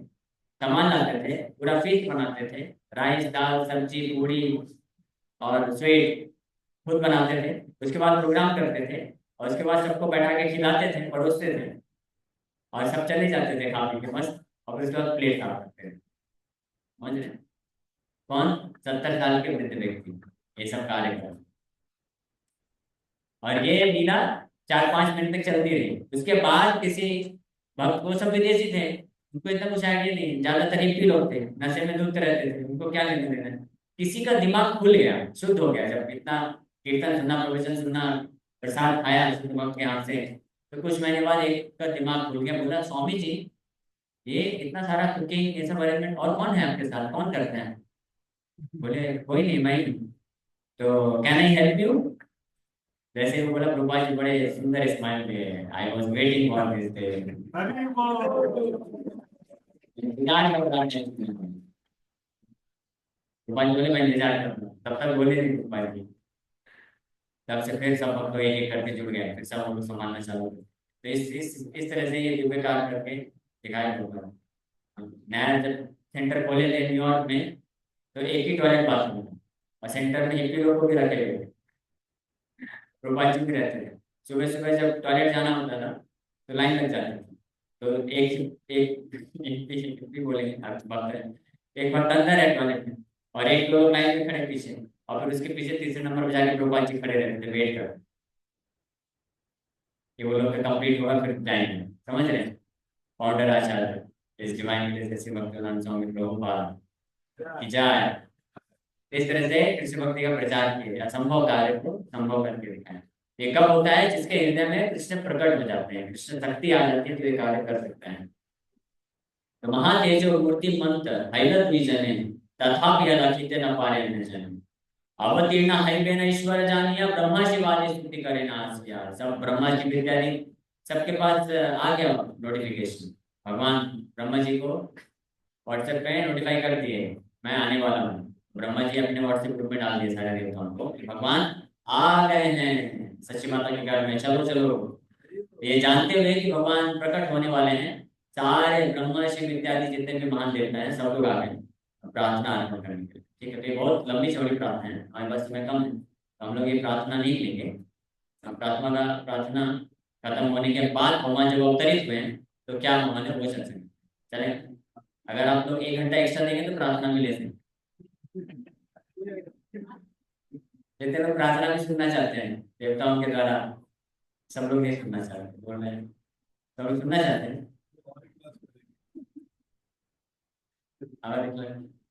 सामान लाते थे, पूरा फीस्ट बनाते थे, राइस दाल सब्जी पूरी और स्वीट खुद बनाते थे। उसके बाद प्रोग्राम करते थे, और उसके बाद सबको बैठा के खिलाते थे, परोसते थे, और सब चले जाते थे खा पी के मस्त, और उसके बाद प्लेट साफ करते थे। समझ रहे? कौन? 70 साल के वृद्ध व्यक्ति ये सब कार्य कर, और ये लीला 4-5 मिनट तक चलती रही। उसके बाद किसी भक्त, वो सब विदेशी थे, उनको इतना कुछ आइडिया नहीं, ज्यादातर हिप्पी लोग थे, नशे में धुत रहते थे, उनको क्या लेना देना। किसी का दिमाग खुल गया, शुद्ध हो गया, जब इतना कीर्तन सुनना, प्रवचन सुनना, प्रसाद खाया शुद्ध भक्त के हाथ से, तो कुछ महीने बाद एक का दिमाग खुल गया, बोला स्वामी जी ये इतना सारा कुकिंग ये सब अरेंजमेंट और कौन है आपके साथ, कौन करते हैं? बोले कोई नहीं, मैं ही हूँ। तो कैन आई हेल्प यू? जैसे वो बोला, प्रभुपाद जी बड़े सुंदर स्माइल दिए, I was waiting for this day. इंतजार कर रहा है। प्रभुपाद जी बोले मैं इंतजार कर रहा हूँ, तब तक बोले नहीं प्रभुपाद जी। तब से फिर सब भक्त एक एक करके जुड़ गए, फिर सब हम लोग संभालना चालू किया। तो इस तरह से ये दिव्य कार्य करके दिखाया प्रभुपाद। नया जब सेंटर खोले थे न्यूयॉर्क में, तो एक ही टॉयलेट बाथरूम था, और सेंटर में एक ही लोग को भी रखे हुए थे, प्रभुपाद जी भी रहते थे। सुबह सुबह जब टॉयलेट जाना होता था तो लाइन लग जाती थी, तो एक एक भी बोलेंगे आप बात है, एक बार अंदर है टॉयलेट में, और एक लोग लाइन में खड़े पीछे, और फिर उसके पीछे तीसरे नंबर पर जाके प्रभुपाद जी खड़े रहते थे वेट कर, कि वो लोग कंप्लीट होगा फिर जाएंगे। समझ रहे हैं? फाउंडर आचार्य इस डिवाइन जैसे भक्तिवेदांत स्वामी प्रभुपाद की जय। इस तरह से कृष्ण भक्ति का प्रचार किया, असंभव कार्य को संभव करके दिखाया। ये कब होता है? जिसके हृदय में कृष्ण प्रकट हो जाते हैं, कृष्ण शक्ति आ जाती है, तो ये कार्य कर सकते हैं। तो महातेजो मूर्ति मंत्र हैलत विजने तथापि अलखित न पारे न जन अवतीर्ण हैवेन ईश्वर जानिया ब्रह्मा शिवाजी स्तुति करे नासिया। सब ब्रह्मा जी विद्याधि सबके पास आ गया नोटिफिकेशन, भगवान ब्रह्मा जी को व्हाट्सएप पे नोटिफाई कर दिए मैं आने वाला हूँ। ब्रह्मा जी अपने व्हाट्सएप ग्रुप में डाल दिए सारे देवताओं को कि भगवान आ गए हैं सच्ची माता के घर में, चलो चलो। ये जानते हुए कि भगवान प्रकट होने वाले हैं, सारे ब्रह्मा शिव इत्यादि जितने भी महान देवता हैं सब लोग आ गए प्रार्थना अर्पण करने के लिए। ठीक है, तो ये बहुत लंबी चौड़ी प्रार्थना है, हमारे पास समय कम है, तो हम लोग ये प्रार्थना नहीं लेंगे। हम प्रार्थना खत्म होने के बाद भगवान जब अवतरित हुए हैं तो क्या भगवान ने वो चल सकते चले। अगर आप लोग 1 घंटा एक्स्ट्रा देंगे तो प्रार्थना भी ले सकते। जितने लोग प्रार्थना भी सुनना चाहते हैं देवताओं के द्वारा, सब लोग नहीं सुनना चाहते, बोल रहे हैं सब लोग सुनना चाहते हैं। और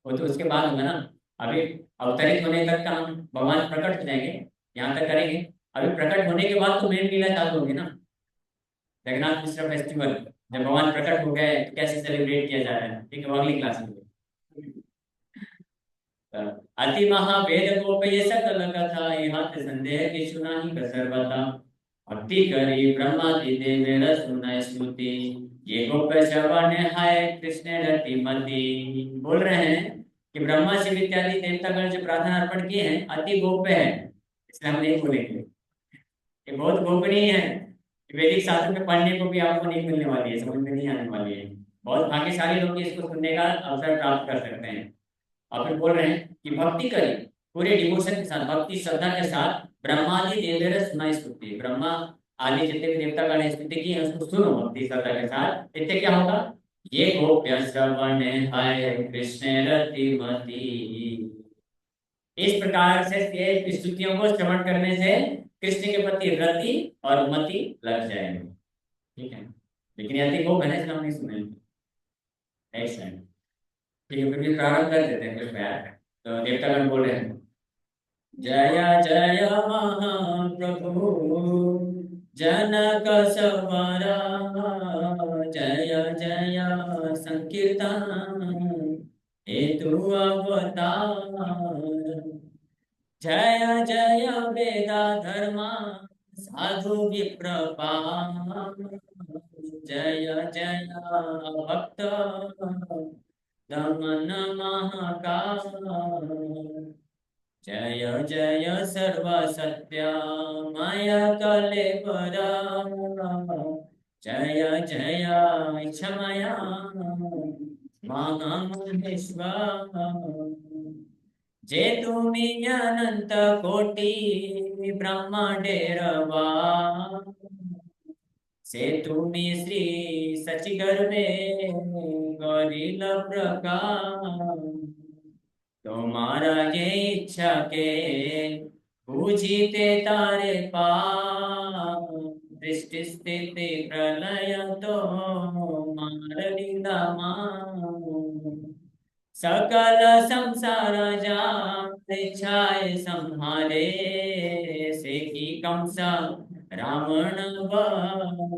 वो तो उसके बाद होगा ना, अभी अवतरित होने तक का हम भगवान प्रकट हो जाएंगे, यहाँ तक करेंगे। अभी प्रकट होने के बाद तो मेन लीला चालू होगी ना, जगन्नाथ मिश्र फेस्टिवल। जब भगवान प्रकट हो गए तो कैसे सेलिब्रेट किया जा रहा है, ठीक है, वो अगली क्लास में। अति महावेद गोपय सकल कथा यहाँ संदेह की सुनाही कसर बता भक्ति करी ब्रह्मादि देव सुन स्तुति ये गोप श्रवण है कृष्ण रति मति। बोल रहे हैं कि ब्रह्मा शिव इत्यादि देवतागण जो प्रार्थना अर्पण किए हैं अति गोप्य है, इसलिए हम नहीं बोलेंगे। ये बहुत गोपनीय है, वैदिक शास्त्र में पढ़ने को भी आपको नहीं मिलने वाली है, समझ में नहीं आने वाली है। बहुत भाग्यशाली लोग ही इसको सुनने का अवसर प्राप्त कर सकते हैं। और फिर बोल रहे हैं कि भक्ति करें पूरे डिवोशन के साथ, भक्ति श्रद्धा के साथ, ब्रह्मादि देवेर सुना स्तुति, ब्रह्मा आदि जितने भी देवतागण ने स्तुति की है उसको सुनो भक्ति श्रद्धा के साथ। इससे क्या होगा? ये गोप्य श्रवण हरे कृष्ण रतिमति। इस प्रकार से ये स्तुतियों को श्रवण करने से कृष्ण के प्रति रति और मति लग जाएगी। ठीक है, लेकिन यदि वो मैंने हम नहीं सुने ऐसा है। ठीक है, फिर भी प्रारंभ कर देते हैं कुछ प्यार। तो देवतागण बोल रहे हैं, जय जय महाप्रभु जनक सवरा, जय जय संकीर्तन हेतु अवतार, जय जय वेदा धर्मा साधु विप्रपा, जय जय भक्त दमन महाकाल, जय जय सर्व सत्य कलेवरा, जय जय क्षमया महामहेश्वर, जे तुम्ही अनंत कोटी ब्रह्मांडेरवा, से तुम्ही श्री सची गर्भे गौरील प्रकार, तुम्हारा ये इच्छा के पूजिते तारे पाप, दृष्टि स्थिति प्रलय तो मार लीला सकल संसार जान इच्छाए संहारे, से की कंस रावण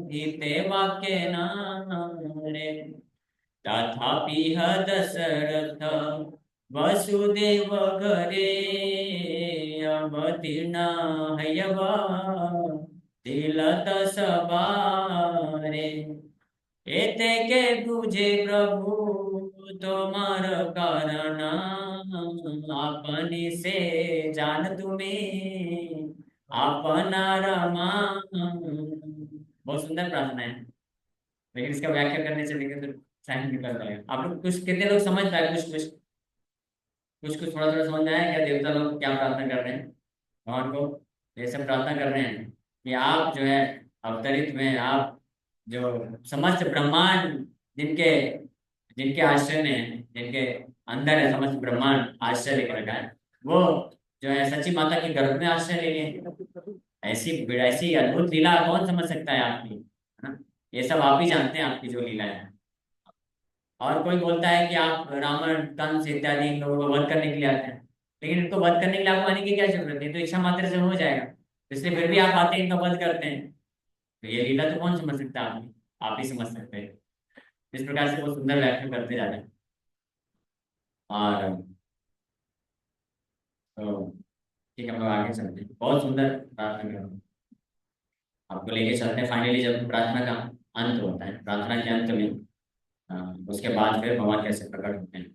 बीते वाक्य नारे, तथापि दशरथ वसुदेव घरे अवतीर्ण हयवा तिलत सवारे, एते के बुझे प्रभु तुम्हार कारण, अपनी से जान तुम्हें अपना रमा। बहुत सुंदर प्रार्थना है, लेकिन इसका व्याख्या करने से लेकर फिर टाइम निकल जाएगा। आप लोग कुछ कितने लोग समझ पाए? कुछ थोड़ा थोड़ा समझ में आया क्या देवता लोग क्या प्रार्थना कर रहे हैं भगवान को? ये सब प्रार्थना कर रहे हैं कि आप जो है अवतरित में, आप जो समस्त ब्रह्मांड जिनके जिनके आश्रय में है, जिनके अंदर है समस्त ब्रह्मांड आश्रय लेकर रखा है, वो जो है सच्ची माता के गर्भ में आश्रय ले लिए। ऐसी ऐसी अद्भुत लीला कौन समझ सकता है आपकी, है ना? ये सब आप ही जानते हैं आपकी जो लीला है। और कोई बोलता है कि आप रावण कंस इत्यादि इन लोगों को वध करने के लिए आते हैं, लेकिन इनको वध करने के लिए आपको आने की क्या जरूरत है? तो इच्छा मात्र से हो जाएगा, इसलिए फिर भी आप आते हैं, इनका वध करते हैं। तो ये लीला तो कौन समझ सकता है? आप ही समझ सकते हैं। इस प्रकार से वो सुंदर व्याख्या करते जा रहे हैं। और तो ठीक है, हम लोग आगे चलते हैं। बहुत सुंदर प्रार्थना कर रहे हैं। आपको लेके चलते हैं फाइनली जब प्रार्थना का अंत होता है, प्रार्थना के अंत में उसके बाद फिर भगवान कैसे प्रकट होते हैं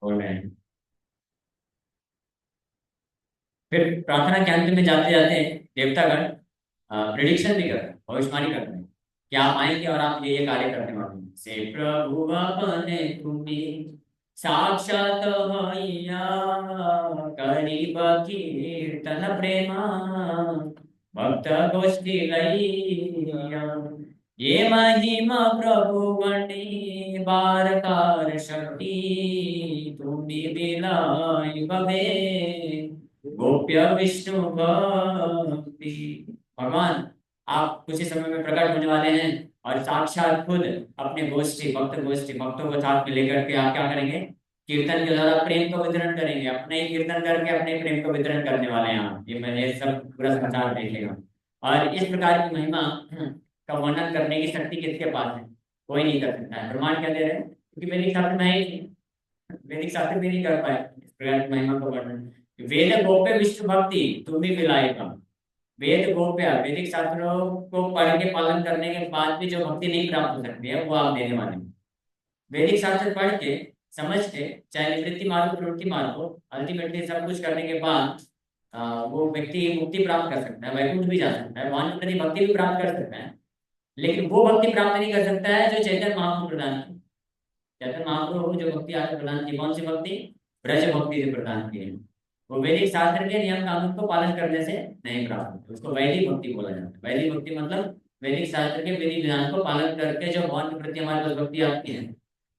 बोल रहे हैं। फिर प्रार्थना के अंत में जाते जाते देवतागण प्रिडिक्शन भी करते हैं, भविष्यवाणी करते हैं कि आप आएंगे और आप ये कार्य करने वाले हैं। से प्रभु अपने तुम्हें साक्षात भैया करीब कीर्तन प्रेमा भक्त गोष्ठी लैया, ये महिमा प्रभु गणी बारकार शक्ति तुम्ही बिलाई बबे गोप्य विष्णु भक्ति। भगवान आप कुछ ही समय में प्रकट होने वाले हैं और साक्षात खुद अपने गोष्ठी भक्तों को साथ में लेकर के आप क्या करेंगे? कीर्तन के द्वारा प्रेम का वितरण करेंगे, अपने ही कीर्तन करके अपने प्रेम का वितरण करने वाले हैं आप। ये मैंने सब पूरा संसार देखेगा। और इस प्रकार की महिमा का वर्णन करने की शक्ति किसके पास है? कोई नहीं कर सकता है। प्रमाण क्या दे रहे हैं? क्योंकि वैदिक शास्त्र में है ही नहीं, वैदिक शास्त्र भी नहीं कर पाए इस प्रकार की महिमा का वर्णन। वेद गोप्य विष्णु भक्ति तुम भी मिलाएगा, वेद गोप्य वैदिक शास्त्रों को पढ़ के पालन करने के बाद भी जो भक्ति नहीं प्राप्त हो सकती है वो आप देने वाले हैं। वैदिक शास्त्र पढ़ के समझ के, चाहे निवृत्ति मार्ग प्रवृत्ति मार्ग हो, अल्टीमेटली सब कुछ करने के बाद वो व्यक्ति मुक्ति प्राप्त कर सकता है, वैकुंठ भी जा सकता है, भगवान के प्रति भक्ति भी प्राप्त कर सकता है। लेकिन वो भक्ति प्राप्त नहीं कर सकता है जो चैतन्य महाप्रभु प्रदान की। चैतन्य महाप्रभु जो भक्ति आपको प्रदान की, कौन सी भक्ति? ब्रज भक्ति से प्रदान की है। वो वैदिक शास्त्र के नियम कानून को पालन करने से नहीं प्राप्त होती, उसको वैदिक भक्ति बोला जाता है। वैदिक भक्ति मतलब वैदिक शास्त्र के विधि विधान को पालन करके जो भगवान के प्रति हमारे पास भक्ति आती है,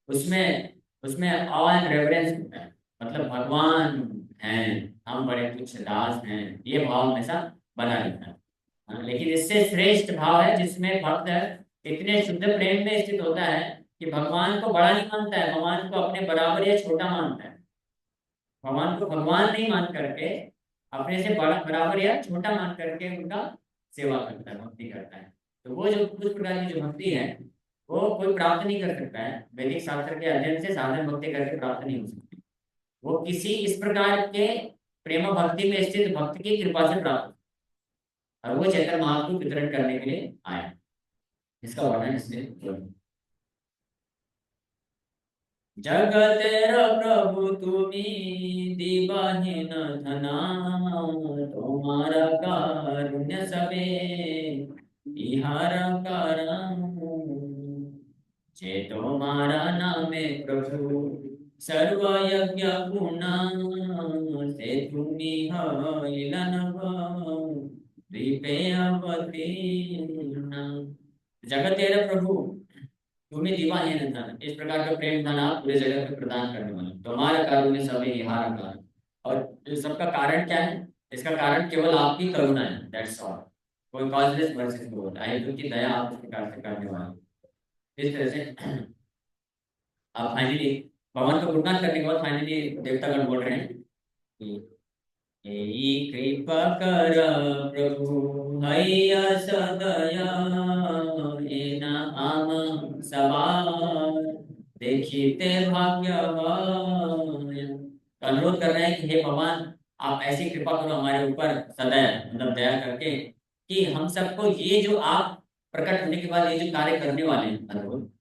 उसमें उसमें ऑल एंड रेवरेंस होता है। मतलब भगवान हैं, हम बड़े तुच्छ दास हैं, ये भाव हमेशा बना रहता है। लेकिन इससे श्रेष्ठ भाव है जिसमें भक्त इतने शुद्ध प्रेम में स्थित होता है कि भगवान को बड़ा नहीं मानता है, भगवान को अपने बराबर या छोटा मानता है। भगवान को भगवान नहीं मान करके अपने से बड़ा बराबर या छोटा मान करके उनका सेवा करता है, भक्ति करता है। तो वो जो कुछ प्रकार की जो भक्ति है वो कोई प्राप्त नहीं कर सकता है, वैदिक शास्त्र के अध्ययन से साधन भक्ति करके प्राप्त नहीं हो सकती। वो किसी इस प्रकार के प्रेम भक्ति में स्थित भक्त की कृपा से प्राप्त, और वो चैतन्य महाप्रभु वितरण करने के लिए आया। इसका वर्णन इसमें, जगतेर प्रभु तुमी दीवाहीन धना, तुम्हारा कारुण्य सबे इहार करम, जे तुम्हारा नामे प्रभु सर्व यज्ञ गुणा, से तुम्ही हईलन द्वीपे अवतीर्ण। जगत तेरा प्रभु तुम्हें दीवाहीन धन, इस प्रकार का प्रेम धन आप पूरे जगत में प्रदान करने वाले, तुम्हारा कारुण्य सभी इहार कारण। और इस सबका कारण क्या है? इसका कारण केवल आपकी करुणा है, दैट्स ऑल। कोई कॉजलेस वर्सेस नहीं होता है, क्योंकि दया आप इस प्रकार से करने वाले। इस तरह से आप फाइनली भगवान को गुणगान करने के बाद फाइनली देवतागण बोल रहे हैं कि हे कृपा कर प्रभु हैया सदया, एना आम सवार देखिते भाग्यवान। अनुरोध कर रहे हैं कि हे भगवान, आप ऐसी कृपा करो हमारे ऊपर सदैव, मतलब दया करके, कि हम सबको ये जो आप प्रकट होने के बाद ये जो कार्य करने वाले हैं, अद्भुत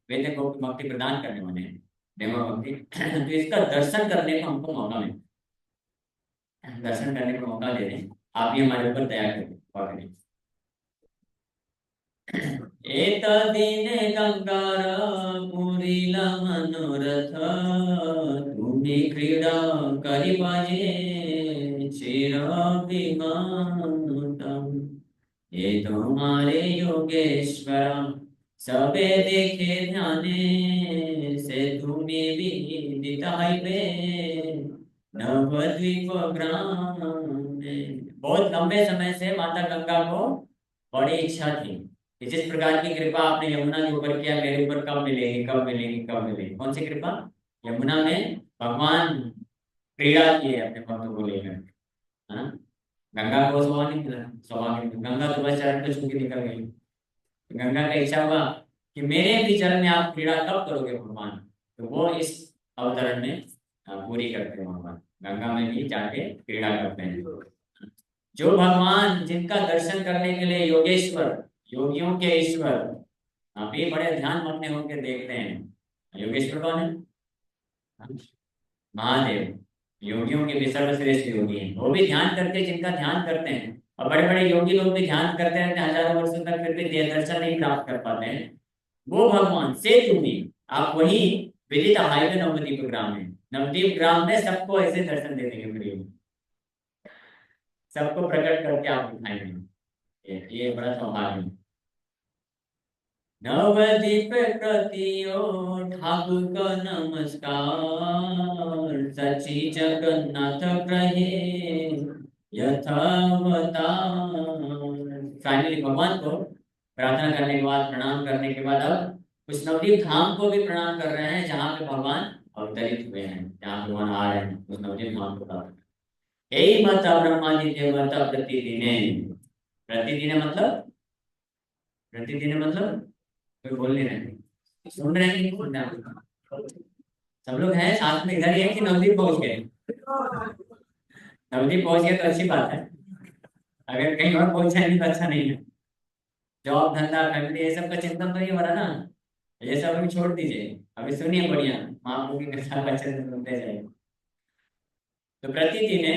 वेद को भक्ति प्रदान करने वाले हैं, प्रेम भक्ति, तो इसका दर्शन करने का हमको मौका मिले, दर्शन करने का मौका दे दें। आप ही हमारे ऊपर दया करें। एतदिने गंगार पुरीला मनोरथ, तुम्ही क्रीडा करिबाजे चिर विमातम, ये तुम्हारे योगेश्वर सबे देखे ध्याने, से तुम्ही विदित हईबे नवद्वीप ग्राम। बहुत लंबे समय से माता गंगा को बड़ी इच्छा थी कि जिस प्रकार की कृपा आपने यमुना के ऊपर किया, मेरे ऊपर कब मिलेगी, कब मिलेगी, कब मिलेगी। कौन सी कृपा? यमुना में भगवान क्रीड़ा किए अपने भक्तों को लेकर। हाँ, गंगा को स्वभाव नहीं मिला, स्वभाव नहीं, गंगा तो बस चरण पे छू के निकल गई। गंगा का इच्छा हुआ कि मेरे भी चरण में आप क्रीड़ा कब करोगे भगवान, तो वो इस अवतरण में पूरी करते हैं भगवान, गंगा में भी जाके क्रीड़ा करते हैं। जो भगवान जिनका दर्शन करने के लिए योगेश्वर, योगियों के ईश्वर, आप ये बड़े ध्यान मग्न होकर देखते हैं। योगेश्वर कौन है? महादेव, योगियों के भी सर्वश्रेष्ठ योगी हैं। वो भी ध्यान करके, जिनका ध्यान करते हैं, और बड़े बड़े योगी लोग भी ध्यान करते रहते हैं हजारों वर्षों तक, फिर भी दर्शन नहीं प्राप्त कर पाते हैं। वो भगवान से तुम्ही, आप वही विदित हाईवे नवद्वीप ग्राम में, नवद्वीप ग्राम में सबको ऐसे दर्शन दे देंगे फ्री में, सबको प्रकट करके आप दिखाएंगे। ये बड़ा सौभाग्य है। नवद्वीप प्रतियो ठाकुर का नमस्कार, सची जगन्नाथ प्रहे यथावतार। फाइनली भगवान को प्रार्थना करने के बाद, प्रणाम करने के बाद, अब उस नवद्वीप धाम को भी प्रणाम कर रहे हैं जहाँ पे भगवान अवतरित हुए हैं, जहाँ भगवान आ रहे हैं, उस नवद्वीप धाम को प्राप्त। यही मत ब्रह्मादि देवता प्रतिदिने, प्रतिदिन मतलब, प्रतिदिन मतलब कोई बोल नहीं रहे, सुन रहे हैं कि नहीं सुन रहे हैं? सब लोग हैं साथ में, इधर ही है कि नवदीप पहुंच गए? नवदीप पहुंच गए तो अच्छी बात है। अगर कहीं और पहुंच जाएंगे तो अच्छा नहीं है। जॉब धंधा फैमिली ये सब का चिंतन तो नहीं हो रहा ना, ये सब अभी छोड़ दीजिए। अभी सुनिए बढ़िया महाप्रभु की कथा वचन सुनते जाइए। तो प्रतिदिने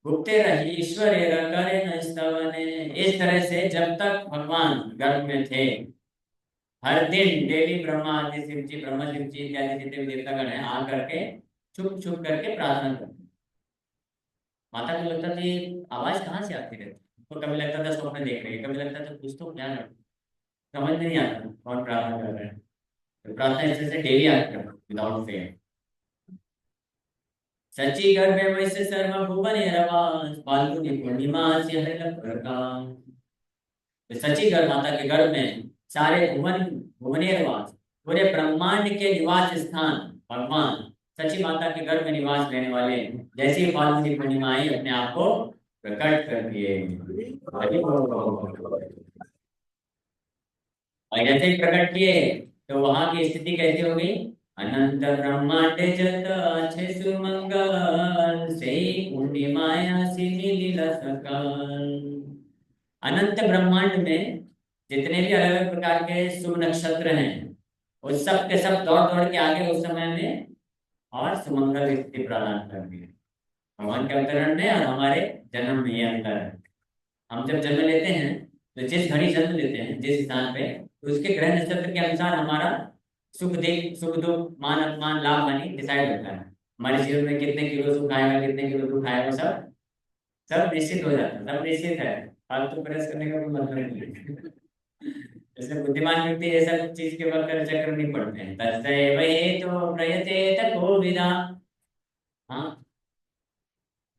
भुगते रही ईश्वर करे न स्तवने। इस तरह से जब तक भगवान गर्भ में थे, हर दिन डेली ब्रह्मा आदि शिव जी, ब्रह्मा शिव जी इत्यादि जितने भी देवतागण हैं आ करके छुप छुप करके प्रार्थना करते। माता को लगता था ये आवाज कहाँ से आती रहती, तो कभी लगता था स्वप्न देख रही है, कभी लगता था कुछ तो क्या है, समझ में नहीं आता कौन प्रार्थना कर रहा है। तो प्रार्थना इस तरह से डेली आती है विदाउट फेयर। सची गर्भे वैसे सर्व भुवन रवास फाल्गुनी पूर्णिमा से हर प्रकाश। तो सची गर्भ माता के गर्भ में सारे भुवन, भुवनेरवास पूरे ब्रह्मांड के निवास स्थान भगवान सची माता के गर्भ में निवास लेने वाले जैसे ही फाल्गुनी पूर्णिमा आई अपने आप को प्रकट कर दिए। और जैसे ही प्रकट किए तो वहां की स्थिति कैसी हो गई। अनंत ब्रह्मांड जत अच्छे सुमंगल से पूर्णिमाया सी मिलिला सकल। अनंत ब्रह्मांड में जितने भी अलग अलग प्रकार के शुभ नक्षत्र हैं उस सब के सब दौड़ दौड़ के आगे उस समय में और सुमंगल स्थिति प्रदान कर दी। भगवान के अवतरण में और हमारे जन्म में ये अंतर है। हम जब जन्म लेते हैं तो जिस घड़ी जन्म लेते हैं जिस स्थान पे, तो उसके ग्रह नक्षत्र के अनुसार हमारा सुख दुख मान अपमान लाभ हानि डिसाइड होता है। हमारे जीवन में कितने किलो सुख आएगा कितने किलो दुख आएगा सब सब निश्चित हो जाता है, सब निश्चित है। फालतू प्रयास करने का कोई मतलब नहीं है। जैसे बुद्धिमान व्यक्ति ये सब चीज के बल चक्कर नहीं पड़ते हैं। तस्दैव हेतु प्रयते कोविदा। हाँ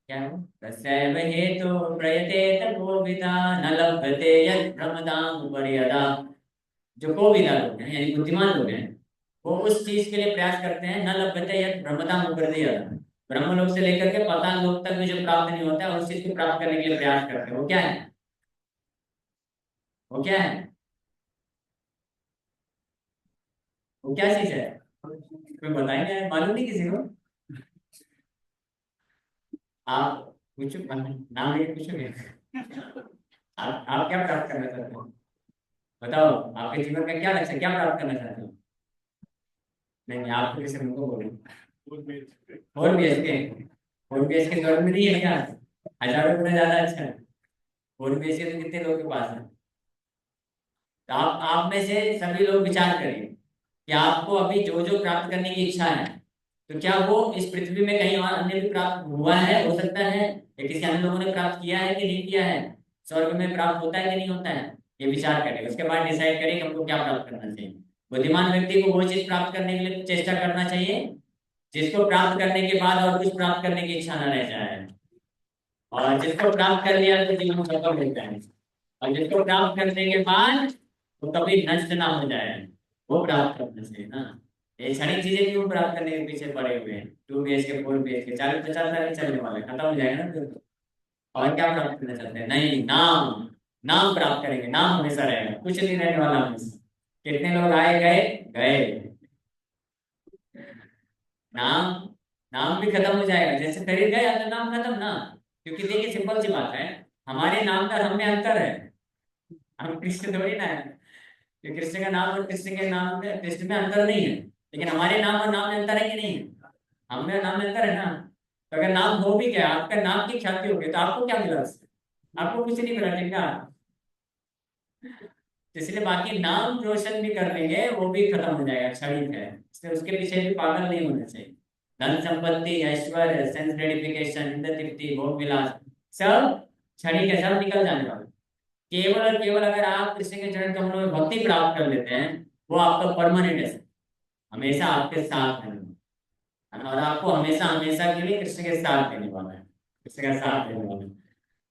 क्या हो तस्दैव हेतु प्रयते कोविदा न लभते यत् प्रमदाम पर्यदा। जो कोविदा लोग हैं यानी बुद्धिमान लोग हैं वो उस चीज के लिए प्रयास करते हैं न लभते यत् प्रमदाम पर्यदा। ब्रह्म लोक से लेकर के पाताल लोक तक भी जो प्राप्त नहीं होता है उस चीज को प्राप्त करने के लिए प्रयास करते हैं। वो क्या है, वो क्या है, वो क्या चीज है, कोई बताएंगे, मालूम नहीं किसी को। आप पूछो नाम लेके पूछोगे। आप क्या प्राप्त करना चाहते हो, बताओ आपके जीवन का क्या लक्ष्य है? क्या प्राप्त करना चाहते हो। नहीं नहीं आप तो किसी को बोलो। और भी इसके, और भी इसके स्वर्ग में नहीं है क्या, हजारों गुना ज्यादा अच्छा है। और भी इसके तो कितने लोगों के पास है। तो आप में से सभी लोग विचार करिए कि आपको अभी जो जो प्राप्त करने की इच्छा है तो क्या वो इस पृथ्वी में कहीं और अन्य भी प्राप्त हुआ है, हो सकता है, या किसी अन्य लोगों ने प्राप्त किया है कि नहीं किया है, स्वर्ग में प्राप्त होता है कि नहीं होता है। ये विचार करें उसके बाद डिसाइड करें कि हमको क्या प्राप्त करना चाहिए। बुद्धिमान व्यक्ति को वो चीज प्राप्त करने के लिए चेष्टा करना चाहिए जिसको प्राप्त करने के बाद और कुछ प्राप्त करने की इच्छा न रह जाए। और जिसको प्राप्त कर लिया तो जीवन सफल होता है। और जिसको प्राप्त करने के बाद वो कभी नष्ट ना हो जाए वो प्राप्त करना चाहिए ना। ये क्षणिक चीजें क्यों प्राप्त करने के पीछे पड़े हुए हैं, 2 BHK 4 BHK 40-50 साल चलने वाले खत्म हो जाएगा ना फिर तो। और क्या प्राप्त करना चाहते हैं, नहीं नाम, नाम प्राप्त करेंगे, नाम हमेशा रहेगा, कुछ नहीं रहने वाला हमेशा। कितने लोग आए गए गए, नाम, नाम भी खत्म हो जाएगा जैसे शरीर गया तो नाम खत्म ना। क्योंकि देखिए सिंपल सी बात है, हमारे नाम का हम में अंतर है, हम कृष्ण थोड़ी ना है। कि कृष्ण का नाम और कृष्ण के नाम में, कृष्ण में अंतर नहीं है, लेकिन हमारे नाम और नाम में अंतर है कि नहीं है, हम में नाम में अंतर है ना। तो अगर नाम हो भी गया, आपका नाम की ख्याति हो गई तो आपको क्या मिला उससे, आपको कुछ नहीं मिला, ठीक है। तो इसलिए बाकी नाम रोशन भी कर लेंगे वो भी खत्म हो जाएगा, क्षणिक है, इसलिए उसके पीछे भी पागल नहीं होना चाहिए। धन संपत्ति ऐश्वर्य सेंस ग्रेटिफिकेशन इंद्र तृप्ति भोग विलास सब क्षणिक है, सब निकल जाने वाला। केवल और केवल अगर आप कृष्ण के चरण कमलों में भक्ति प्राप्त कर लेते हैं वो आपका परमानेंट है, हमेशा आपके साथ है। और आपको हमेशा हमेशा के लिए कृष्ण के साथ देने वाला है, कृष्ण का साथ देने वाला है।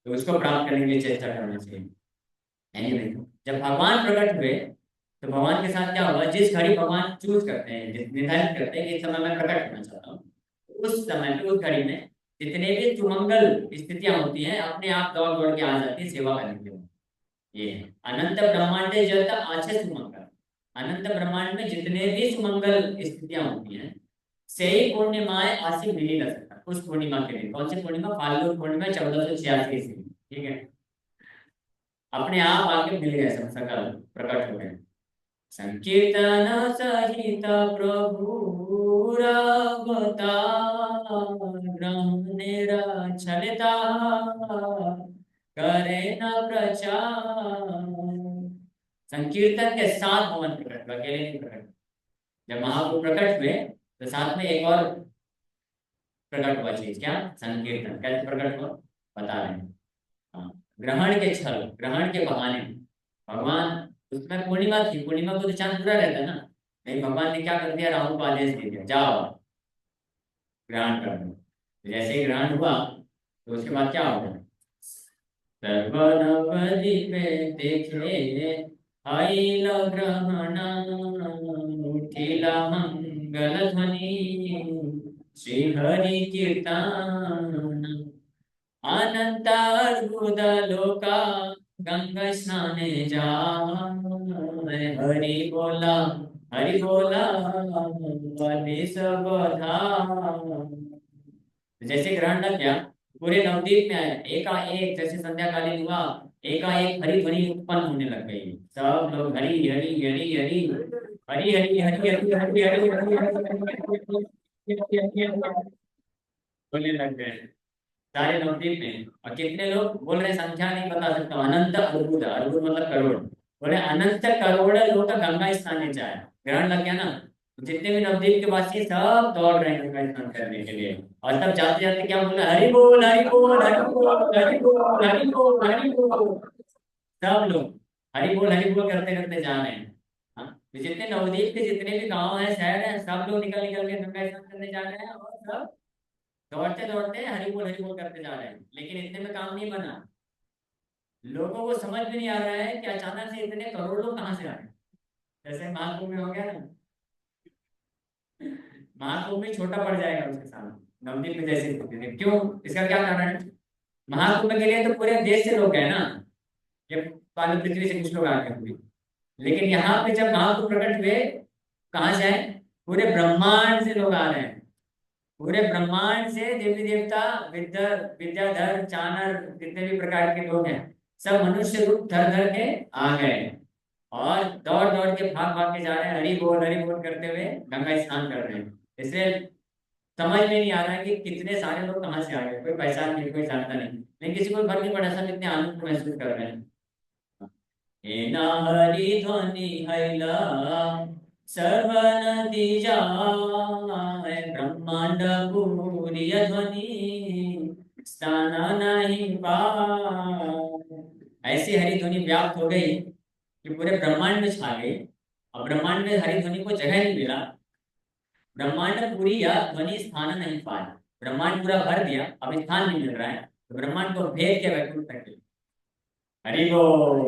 तो उसको प्राप्त करने के लिए चेष्टा करना चाहिए। Anyway, जब भगवान प्रकट हुए तो भगवान के साथ क्या हुआ, जिस घड़ी भगवान चूज करते हैं, निर्धारित करते हैं कि इस समय मैं प्रकट होना चाहता हूँ, उस समय पे उस घड़ी में जितने भी सुमंगल स्थितियां होती हैं अपने आप दौड़ दौड़ के आ जाती है सेवा करने के लिए। ये है अनंत ब्रह्मांड जत आछे सुमंगल। अनंत ब्रह्मांड में जितने भी सुमंगल स्थितियां होती हैं से ही पूर्णिमाएं आसी मिली न सकता। उस पूर्णिमा के लिए कौन सी पूर्णिमा, फाल्गुन पूर्णिमा 1486 ईस्वी, ठीक है। अपने आप आके मिल गए, सब सकल प्रकट हो गए। संकीर्तन सहित प्रभु अवतार निरछलता करे न प्रचार। संकीर्तन के साथ भगवान प्रकट हुए, अकेले नहीं प्रकट हुए। जब महाप्रभु प्रकट हुए तो साथ में एक और प्रकट हुआ चीज, क्या? संकीर्तन। कैसे प्रकट हुआ बता रहे हैं। हाँ, ग्रहण के छल, ग्रहण के बहाने भगवान, उसमें पूर्णिमा थी, पूर्णिमा को तो चांद पूरा रहता है ना, नहीं भगवान ने क्या कर दिया, राहु को आदेश दे दिया जाओ ग्रहण कर दो। तो जैसे ही ग्रहण हुआ तो उसके बाद क्या होगा, सर्वनवदीपे देखे आइल ग्रहण उठिला मंगल ध्वनि श्री हरि कीर्तन अनंत अर्बुद लोका गंगा स्नाने जाए हरि बोला, हरि बोला बलि सब धाम। जैसे ग्रहण लग गया पूरे नवद्वीप में आया, एकाएक जैसे संध्याकालीन हुआ, एकाएक हरि ध्वनि उत्पन्न होने लग गई। सब लोग हरि हरि हरि हरि हरि हरि हरि हरि हरि हरि हरि बोलने लग गए सारे नवद्वीप में। और कितने लोग बोल रहे हैं, संख्या नहीं बता सकता, अनंत अर्बुद, अर्बुद मतलब करोड़, बोले अनंत करोड़ लोग गंगा स्नान जाए। ग्रहण लग गया ना, तो जितने भी नवद्वीप के वासी सब दौड़ रहे हैं गंगा स्नान करने के लिए। और तब जाते जाते क्या बोला, हरि बोल हरि बोल हरि बोल हरि बोल हरि बोल हरि बोल। सब लोग हरि बोल करते करते जा रहे हैं। हाँ, तो जितने नवद्वीप के जितने भी गांव हैं, शहर हैं, सब लोग निकल निकल के गंगा स्नान करने जा रहे हैं, और सब दौड़ते दौड़ते हरि बोल करते जा रहे हैं। लेकिन इतने में काम नहीं बना, लोगों को समझ में नहीं आ रहा है कि अचानक से इतने करोड़ लोग कहाँ से आ गए। जैसे महाकुंभ में हो गया ना, महाकुंभ में छोटा पड़ जाएगा उसके सामने नवदीप में जैसे स्थिति थी। क्यों? इसका क्या कारण है? महाकुंभ के लिए तो पूरे देश से लोग गए ना, ये पानी पृथ्वी से कुछ लोग आ गए हुए। लेकिन यहाँ पे जब महाकुंभ प्रकट हुए, कहाँ से आए? पूरे ब्रह्मांड से लोग आ रहे हैं। पूरे ब्रह्मांड से देवी देवता, विद्याधर, चानर, जितने भी प्रकार के लोग हैं, सब मनुष्य रूप धर धर के आ गए। और दौड़ दौड़ के भाग भाग के जा रहे हैं, हरि बोल करते हुए गंगा स्नान कर रहे हैं। इसलिए समझ में नहीं आ रहा है कि कितने सारे लोग कहाँ से आ गए, कोई पहचान नहीं, कोई जानता नहीं। लेकिन किसी को फर्क नहीं पड़ा, सब इतने आनंद को महसूस कर रहे हैं। हे ना हरि ध्वनि हैला सर्व नदी जाय ब्रह्मांड पूरी ध्वनि स्थान नहीं पाए। ऐसी हरि ध्वनि व्याप्त हो गई कि पूरे ब्रह्मांड में छा गई। अब ब्रह्मांड में हरि ध्वनि को जगह नहीं मिला, ब्रह्मांड पूरी या ध्वनि स्थान नहीं पाए। ब्रह्मांड पूरा भर दिया, अब स्थान नहीं मिल रहा है, तो ब्रह्मांड को भेद के वैकुंठ तक गई। हरि बोल।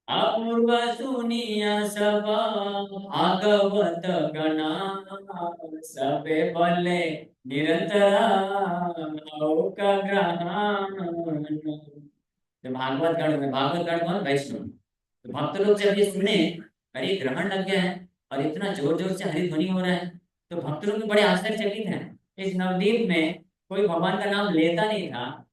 अपूर्व सुनिया सब भागवत गणा सबे बोले निरंतर का ग्रहण। जो भागवत गण में, भागवत गण कौन? वैष्णव। तो भक्त लोग जब ये सुने, अरे ग्रहण लग गया है और इतना जोर जोर से हरि ध्वनि हो रहा है, तो भक्त लोग भी बड़े आश्चर्यचकित हैं। इस नवद्वीप में कोई भगवान का नाम लेता नहीं था।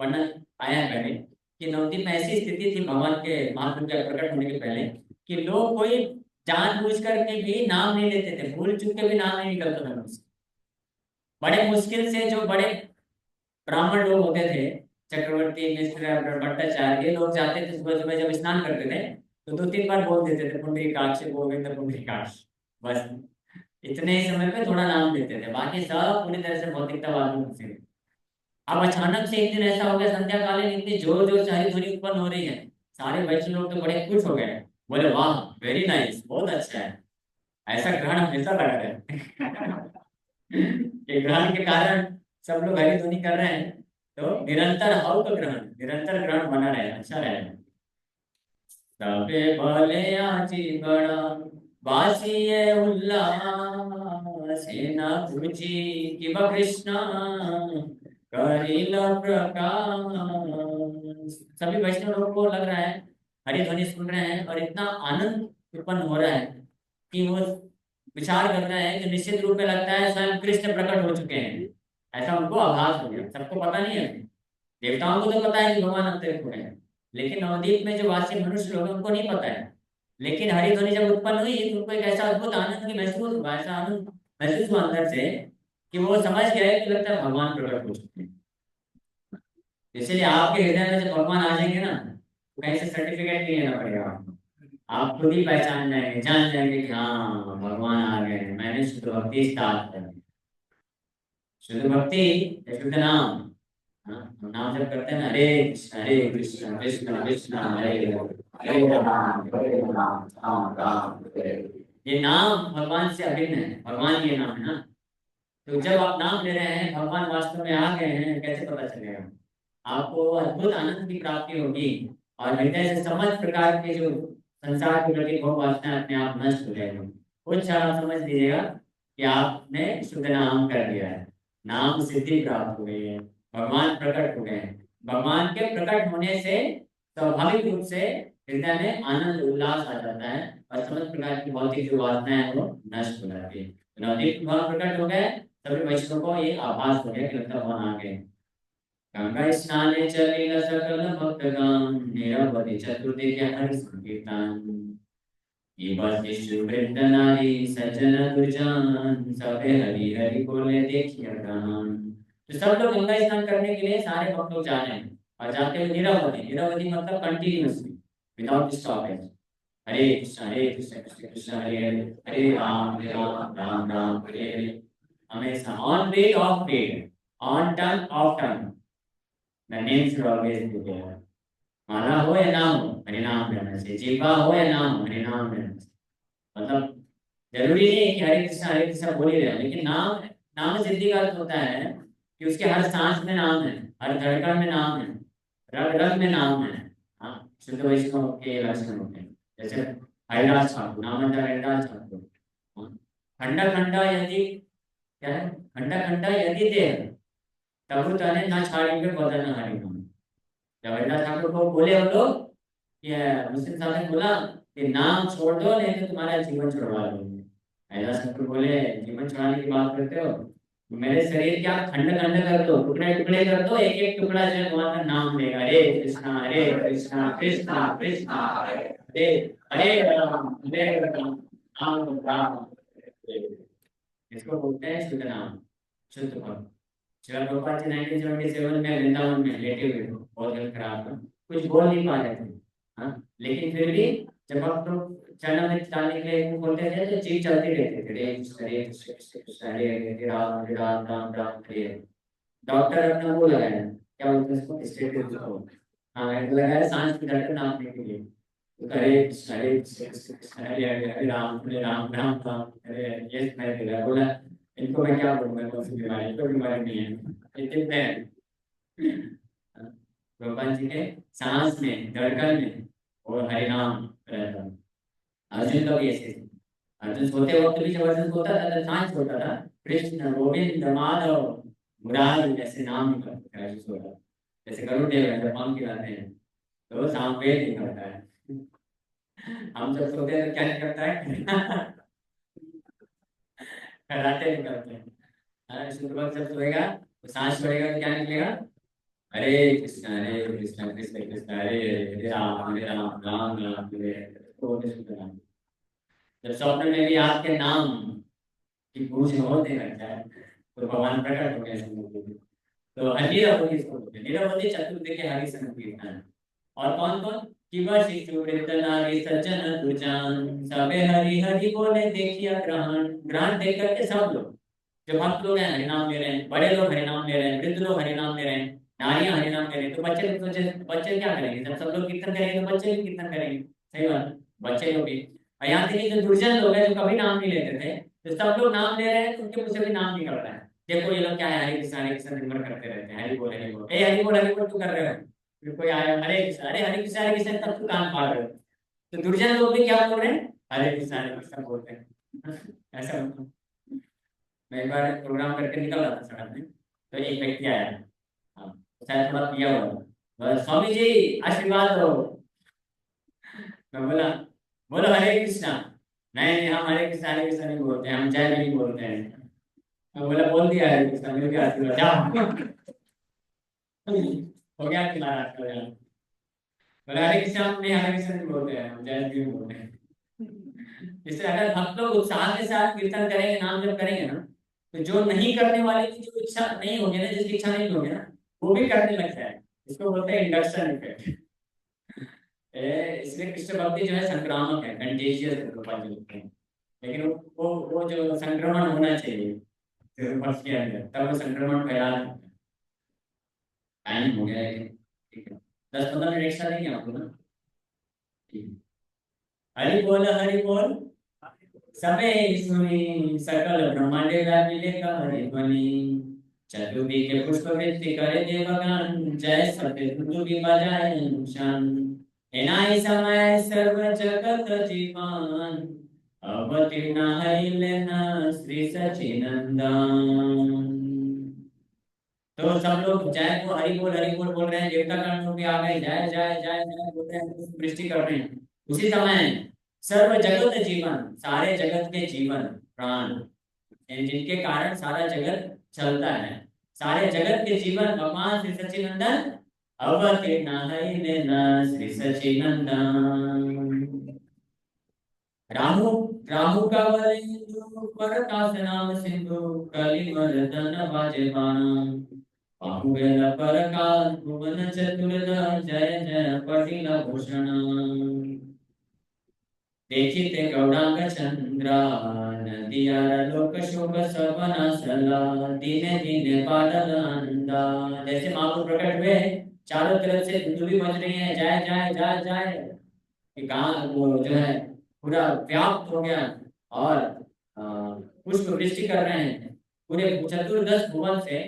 वर्णन आया है पहले कि नवद्वीप में ऐसी स्थिति थी भगवान के, महाप्रभु के प्रकट होने के पहले, कि लोग कोई जानबूझ करके भी नाम नहीं लेते थे, भूल चूक के भी नाम नहीं निकलता था उनसे। बड़े मुश्किल से जो बड़े ब्राह्मण लोग होते थे, चक्रवर्ती, मिश्र, भट्टाचार्य, ये लोग जाते थे सुबह सुबह जब स्नान करते थे, तो दो तीन बार बोल देते थे पुंडरीकाक्ष गोविंद पुंडरीकाक्ष, बस इतने ही समय पे थोड़ा नाम लेते थे, बाकी सब पूरी तरह से भौतिकतावाद में घुसे। अब अचानक से एक दिन ऐसा हो गया, संध्याकालीन इतनी जोर जोर से हरी ध्वनि उत्पन्न हो रही है, सारे वैष्णव लोग तो बड़े खुश हो गए, बोले वाह वेरी नाइस, बहुत अच्छा है, ऐसा ग्रहण हमेशा लगा रहे। कि ग्रहण के कारण सब लोग हरी ध्वनि कर रहे हैं, तो निरंतर हव का ग्रहण, निरंतर ग्रहण बना रहे, अच्छा रहे। सबे भले आची बड़ा बासिए उल्लास ना पूछी कि कृष्ण करिल प्रकाश। सभी वैष्णव लोगों को लग रहा है, हरि ध्वनि सुन रहे हैं और इतना आनंद उत्पन्न हो रहा है कि वो विचार कर रहे हैं कि निश्चित रूप में लगता है स्वयं कृष्ण प्रकट हो चुके हैं, ऐसा उनको आभास हो गया। सबको पता नहीं है देवताओं को तो पता है कि भगवान अंतरिक्ष में है, लेकिन नवद्वीप में जो वासी मनुष्य लोग हैं उनको नहीं पता है। लेकिन हरी ध्वनि जब उत्पन्न हुई तो उनको एक ऐसा अद्भुत आनंद की महसूस हुआ, ऐसा आनंद महसूस हुआ अंदर से कि वो समझ गए कि लगता है भगवान प्रकट हो चुके हैं। इसलिए आपके हृदय में जब भगवान आ जाएंगे ना, तो कहीं से सर्टिफिकेट नहीं लेना पड़ेगा आपको। आप खुद ही पहचान जाएंगे, जान जाएंगे कि हाँ भगवान आ गए हैं, मैंने शुद्ध भक्ति स्टार्ट कर दी। शुद्ध भक्ति या शुद्ध नाम, हाँ, हम नाम जब करते हैं ना, हरे कृष्ण कृष्ण कृष्ण हरे हरे, हरे राम राम राम हरे हरे। ये नाम भगवान से अभिन्न है, भगवान ये नाम है ना। तो जब आप नाम ले रहे हैं, भगवान वास्तव में आ गए हैं, कैसे पता चलेगा? आपको अद्भुत आनंद की प्राप्ति होगी और हृदय से समस्त प्रकार के जो संसार के प्रति भोग वासना अपने आप नष्ट हो जाएगी। कुछ क्षण आप समझ लीजिएगा कि आपने शुद्ध नाम कर दिया है, नाम सिद्धि प्राप्त हो गई है, भगवान प्रकट हो गए हैं। भगवान के प्रकट होने से स्वाभाविक रूप से हृदय में आनंद उल्लास आ जाता है और समस्त प्रकार की भौतिक जो वासनाएं हैं वो नष्ट हो जाती है। नवदीप भगवान प्रकट हो गए, सभी वैष्णव को ये आभास हो गया कि लगता है भगवान आ गए। गंगा स्नाने चलिल सकल भक्तगण, निरवधि चतुर्दिग्य हरि संकीर्तन। ये वशिष्ठ वृंद नारी सज्जन दुर्जन, सबे हरि हरि बोले देखिए ग्रहण। तो सब लोग गंगा स्नान करने के लिए सारे भक्त लोग जा रहे हैं और जाते हुए निरवधि, निरवधि मतलब कंटिन्यूअसली, विदाउट स्टॉपेज। हरे कृष्ण कृष्ण कृष्ण हरे हरे, हरे राम राम राम हरे हरे। हमेशा on way of way, on turn off turn, the name should always be there. माला हो या ना हो, हरिनाम लेना चाहिए। जीवा हो या ना हो, हरिनाम लेना चाहिए। मतलब जरूरी नहीं है कि हरे कृष्णा बोल ही रहे हो, लेकिन नाम, नाम सिद्धि का अर्थ होता है कि उसके हर सांस में नाम है, हर धड़कन में नाम है, रग रग में नाम है। हाँ, शुद्ध वैष्णव के लक्षण होते हैं। जैसे हरिदास ठाकुर, नाम है हरिदास ठाकुर। हाँ, खंडा खंडा यदि, क्या है, खंडा खंडा यदि दे तब तने ना छाड़ेंगे बदन हरिनाम। जब हरिदास ठाकुर को बोले वो लोग, ये मुस्लिम साहब ने बोला कि नाम छोड़ दो नहीं तो तुम्हारा जीवन छुड़वा देंगे। हरिदास ठाकुर बोले जीवन छुड़ाने की बात करते हो, मेरे शरीर के आप खंड खंड कर दो, टुकड़े टुकड़े कर दो, एक एक टुकड़ा जो है भगवान का नाम लेगा। हरे कृष्णा कृष्णा कृष्णा हरे हरे, हरे राम राम राम हरे हरे। इसको बोलते हैं शुद्ध नाम, शुद्ध भक्त। शिला प्रभुपाद जी 1977 में वृंदावन में लेटे हुए थे, बहुत हेल्थ खराब था, कुछ बोल नहीं पा रहे थे। हाँ, लेकिन फिर भी जब आप लोग चरण में डालने के लिए मुंह खोलते थे तो जीभ चलती रहती थी, हरे कृष्ण कृष्ण कृष्ण हरे हरे, हरे राम राम राम हरे हरे। डॉक्टर अपना वो लगाया, क्या बोलते हैं उसको, स्टेथोस्कोप। हाँ, ऐसा लगाया सांस की धड़कन नापने के लिए। तो हरे कृष्ण कृष्ण कृष्ण हरे हरे, हरे राम राम राम हरे हरे। ये सुनाई दे रहा, बोला इनको मैं क्या बोलूंगा, कौन सी बीमारी, कोई बीमारी नहीं है, ये कितने हैं। गोपाल जी के सांस में, धड़कन में और हरिनाम रहता है। अर्जुन का भी ऐसे थे। अर्जुन सोते वक्त भी जब अर्जुन सोता था तो सांस छोड़ता था, कृष्ण गोविंद माधव मुरारी ऐसे नाम निकलते थे अर्जुन सोता। जैसे गरुड़ देव है जब पंख हिलाते हैं तो सांवेद निकलता है। हम जब सोते हैं तो क्या निकलता है? कराटे निकलते हैं। हाँ, शुद्ध भक्त जब सोएगा तो सांस छोड़ेगा तो क्या निकलेगा? हरे कृष्ण कृष्ण कृष्ण हरे हरे, हरे राम राम राम हरे हरे। तो बोलते शुद्ध नाम। जब स्वप्न में भी आपके नाम की गूंज होने लगता है तो भगवान प्रकट हो गए समझ। तो नीरवधि इसको बोलते हैं, नीरवधि चतुर्थ के हरि संकीर्तन। और कौन कौन? कि शिशु वृद्ध नारी सज्जन दुर्जन, सबे हरि हरि बोले देखिए ग्रहण। ग्रहण देख करके सब लोग, जो भक्त लोग हैं हरिनाम ले रहे हैं, बड़े लोग हरिनाम ले रहे हैं, वृद्ध लोग हरिनाम ले रहे हैं, नारियां हरिनाम ले रहे हैं। तो बच्चे लोग सोचे बच्चे क्या करेंगे, जब सब लोग कीर्तन करेंगे तो बच्चे भी कीर्तन करेंगे। सही बात है, बच्चे लोग भी। और यहाँ तक कि जो दुर्जन लोग हैं जो कभी नाम नहीं लेते थे, तो सब लोग नाम ले रहे हैं तो उनके मुझसे भी नाम निकल रहा है। देखो ये लोग क्या है, हरे कृष्ण दिन भर करते रहते हैं, हरि बोल हरि बोल, ए हरि बोल तू कर रहे हो। फिर कोई आया हरे कृष्ण, अरे हरे कृष्ण तब तू कान फाड़ रहे हो। तो दुर्जन लोग भी क्या बोल रहे हैं, हरे कृष्ण बोलते हैं। ऐसा होता है। मैं एक बार प्रोग्राम करके निकल रहा था सड़क में, तो एक व्यक्ति आया। हाँ, तो शायद थोड़ा पिया हुआ था। बोला, स्वामी जी आशीर्वाद दो। मैं बोला, बोलो हरे कृष्णा। नहीं नहीं, हम हरे कृष्णा नहीं बोलते हैं, हम जय नहीं बोलते हैं। मैं बोला बोल दिया हरे कृष्णा, मेरे भी आशीर्वाद जाओ। हो गया तुम्हारा हो गया। बोला हरे कृष्ण, हम नहीं हरे कृष्ण बोलते हैं, हम जय भीम बोलते हैं। इससे अगर हम लोग उत्साह के साथ कीर्तन करेंगे, नाम जप करेंगे ना, तो जो नहीं करने वाले की जो इच्छा नहीं होगी ना, जिसकी इच्छा नहीं होगी ना, वो भी करने लगता है। इसको बोलते हैं इंडक्शन इफेक्ट। इसलिए कृष्ण भक्ति जो है संक्रामक है, कंटेजियस है, गोपाल जी बोलते हैं। लेकिन वो जो संक्रमण होना चाहिए भक्त के अंदर, तब वो संक्रमण फैला। टाइम हो गया है, ठीक है, 10-15 मिनट एक्स्ट्रा देंगे आपको ना। ठीक है। हरि बोल हरि बोल, सबे सुनी सकल ब्रह्मांड व्यापी का हरि ध्वनि। चतुर्दी के पुष्प वृत्ति करे देवगण, जय सत्य धुतु की बजाय अनुशान। एनाई समय सर्व जगत जीवान, अवतीर्ण हरि लेना श्री सचिनंदन। तो सब लोग जय को हरि बोल बोल रहे हैं, देवता गण लोग भी आ गए, जय जय जय जय बोल रहे हैं, पुष्प वृष्टि कर रहे हैं। उसी समय सर्व जगत जीवन, सारे जगत के जीवन प्राण, जिनके कारण सारा जगत चलता है, सारे जगत के जीवन भगवान श्री सच्चिदानंद अवतीर्ण हरि लेना श्री सच्चिदानंद। राहु राहु का वरेंद्र परकाश नाम सिंधु, कलिमर्दन वाजबाना। बाहुबल परकाल भुवन चतुर्धा, जय जय पटिल भूषण। देखिते गौरांग चंद्रा, नदियार लोक शोक सबनासला। दीने दीने बादल अंदा, जैसे महाप्रभु प्रकट हुए, चारों तरफ से धुंधुली बज रही है, जय जय जय जय। कि कहाँ वो जो है पूरा व्याप्त हो गया, और पुष्प वृष्टि कर रहे हैं। पूरे चतुर्दश भुवन से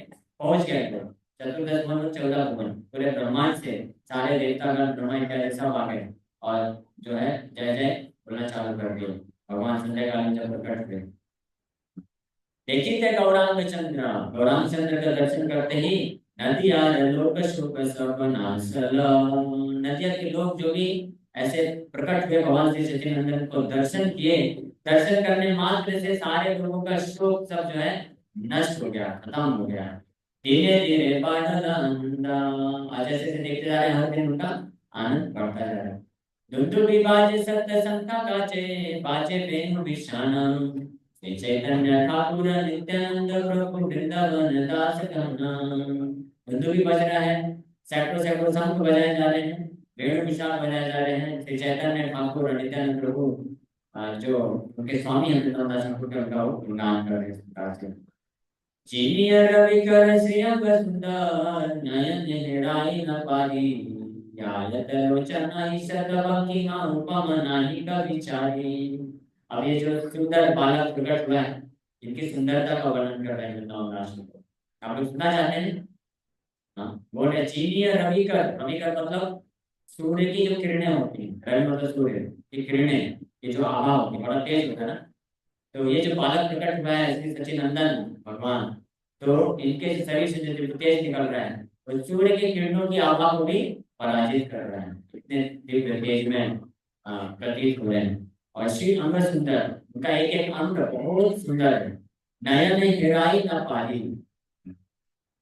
पहुंच गए वो, चतुर्दश भुवन 14 भुवन, पूरे ब्रह्मांड से सारे देवतागण ब्रह्मा इत्यादि सब आ गए, और जो है जय जय बोलना चालू कर दिया। भगवान संजय कालीन जब प्रकट हुए, देखिए थे गौरांग चंद्र, गौरांग चंद्र का दर्शन करते ही नदिया लोक शोक सर्वनाशला। नदिया के लोग जो भी ऐसे प्रकट हुए भगवान श्री सच्चिदानंद को दर्शन किए, दर्शन करने मात्र से सारे लोगों का शोक सब जो है नष्ट हो गया, खत्म हो गया। धीरे धीरे बादल अंदा, आज जैसे जैसे देखते जा रहे हैं, हर दिन उनका आनंद बढ़ता जा रहा है। धुंधुली बाजे सत्य संका काचे, बाजे वेणु विशानम। श्री चैतन्य ठाकुर नित्यानंद प्रभु वृंदावन दास गण। धुंधुली बज रहा है, सैकड़ों सैकड़ों शंख बजाए जा रहे हैं, वेणु विशाल बजाए जा रहे हैं। श्री चैतन्य ठाकुर और नित्यानंद प्रभु जो उनके स्वामी हैं वृंदावन ठाकुर, उनका वो गुणगान कर रहे हैं इस प्रकार से। चीनिय रवि कर श्रियंग सुंदर, नयन हेराई न पारी। यायत लोचन ईशत बंकी ना उपम नाही कविचारी। अब ये जो सुंदर बालक प्रकट हुआ है, इनकी सुंदरता का वर्णन कर रहे हैं वृंदावन राष्ट्र को। आप लोग सुनना चाहते हैं? हाँ, बोल रहे चीनिय रवि कर, रवि कर मतलब सूर्य की जो किरणें होती हैं, रवि मतलब सूर्य की किरणें, ये जो आभा होती है, बड़ा तेज होता है ना। तो ये जो बालक प्रकट हुआ है श्री सच्चिदानंद भगवान, तो इनके शरीर से जो तेज निकल रहा है, वो सूर्य की किरणों की आभा को भी पराजित कर रहा है। इतने दिव्य तेज में प्रतीत हो रहे हैं। और श्री अंग सुंदर, उनका एक एक अंग बहुत सुंदर है। नयन हिराई न पारी,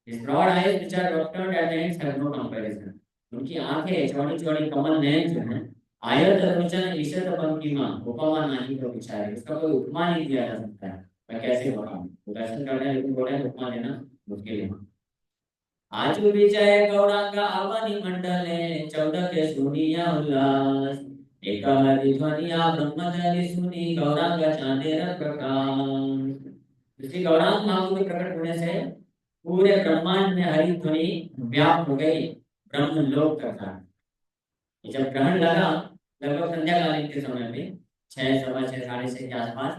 his broad eyes which are rotund at the ends have no comparison। उनकी आंखें चौड़ी चौड़ी कमल नयन जो है, आयत लोचन ईशत पंक्तिमा उपमा नहीं तो विचारे, इसका कोई उपमा नहीं दिया जा सकता है। मैं कैसे बताऊं, दर्शन करने हैं लेकिन बोले उपमा देना मुश्किल है। आज विजय गौरांग आवनी मंडले, 14 के सुनिया उल्लास। एक हरि ध्वनिया ब्रह्मदलि सुनी, गौरांग चांदेर प्रकाश। श्री गौरांग महाप्रभु के प्रकट होने से पूरे ब्रह्मांड में हरि ध्वनि व्याप्त हो गई, ब्रह्म लोक तक। जब ग्रहण लगा लगभग संध्या कालीन के समय में 6, 6:15, 6:30 के आसपास,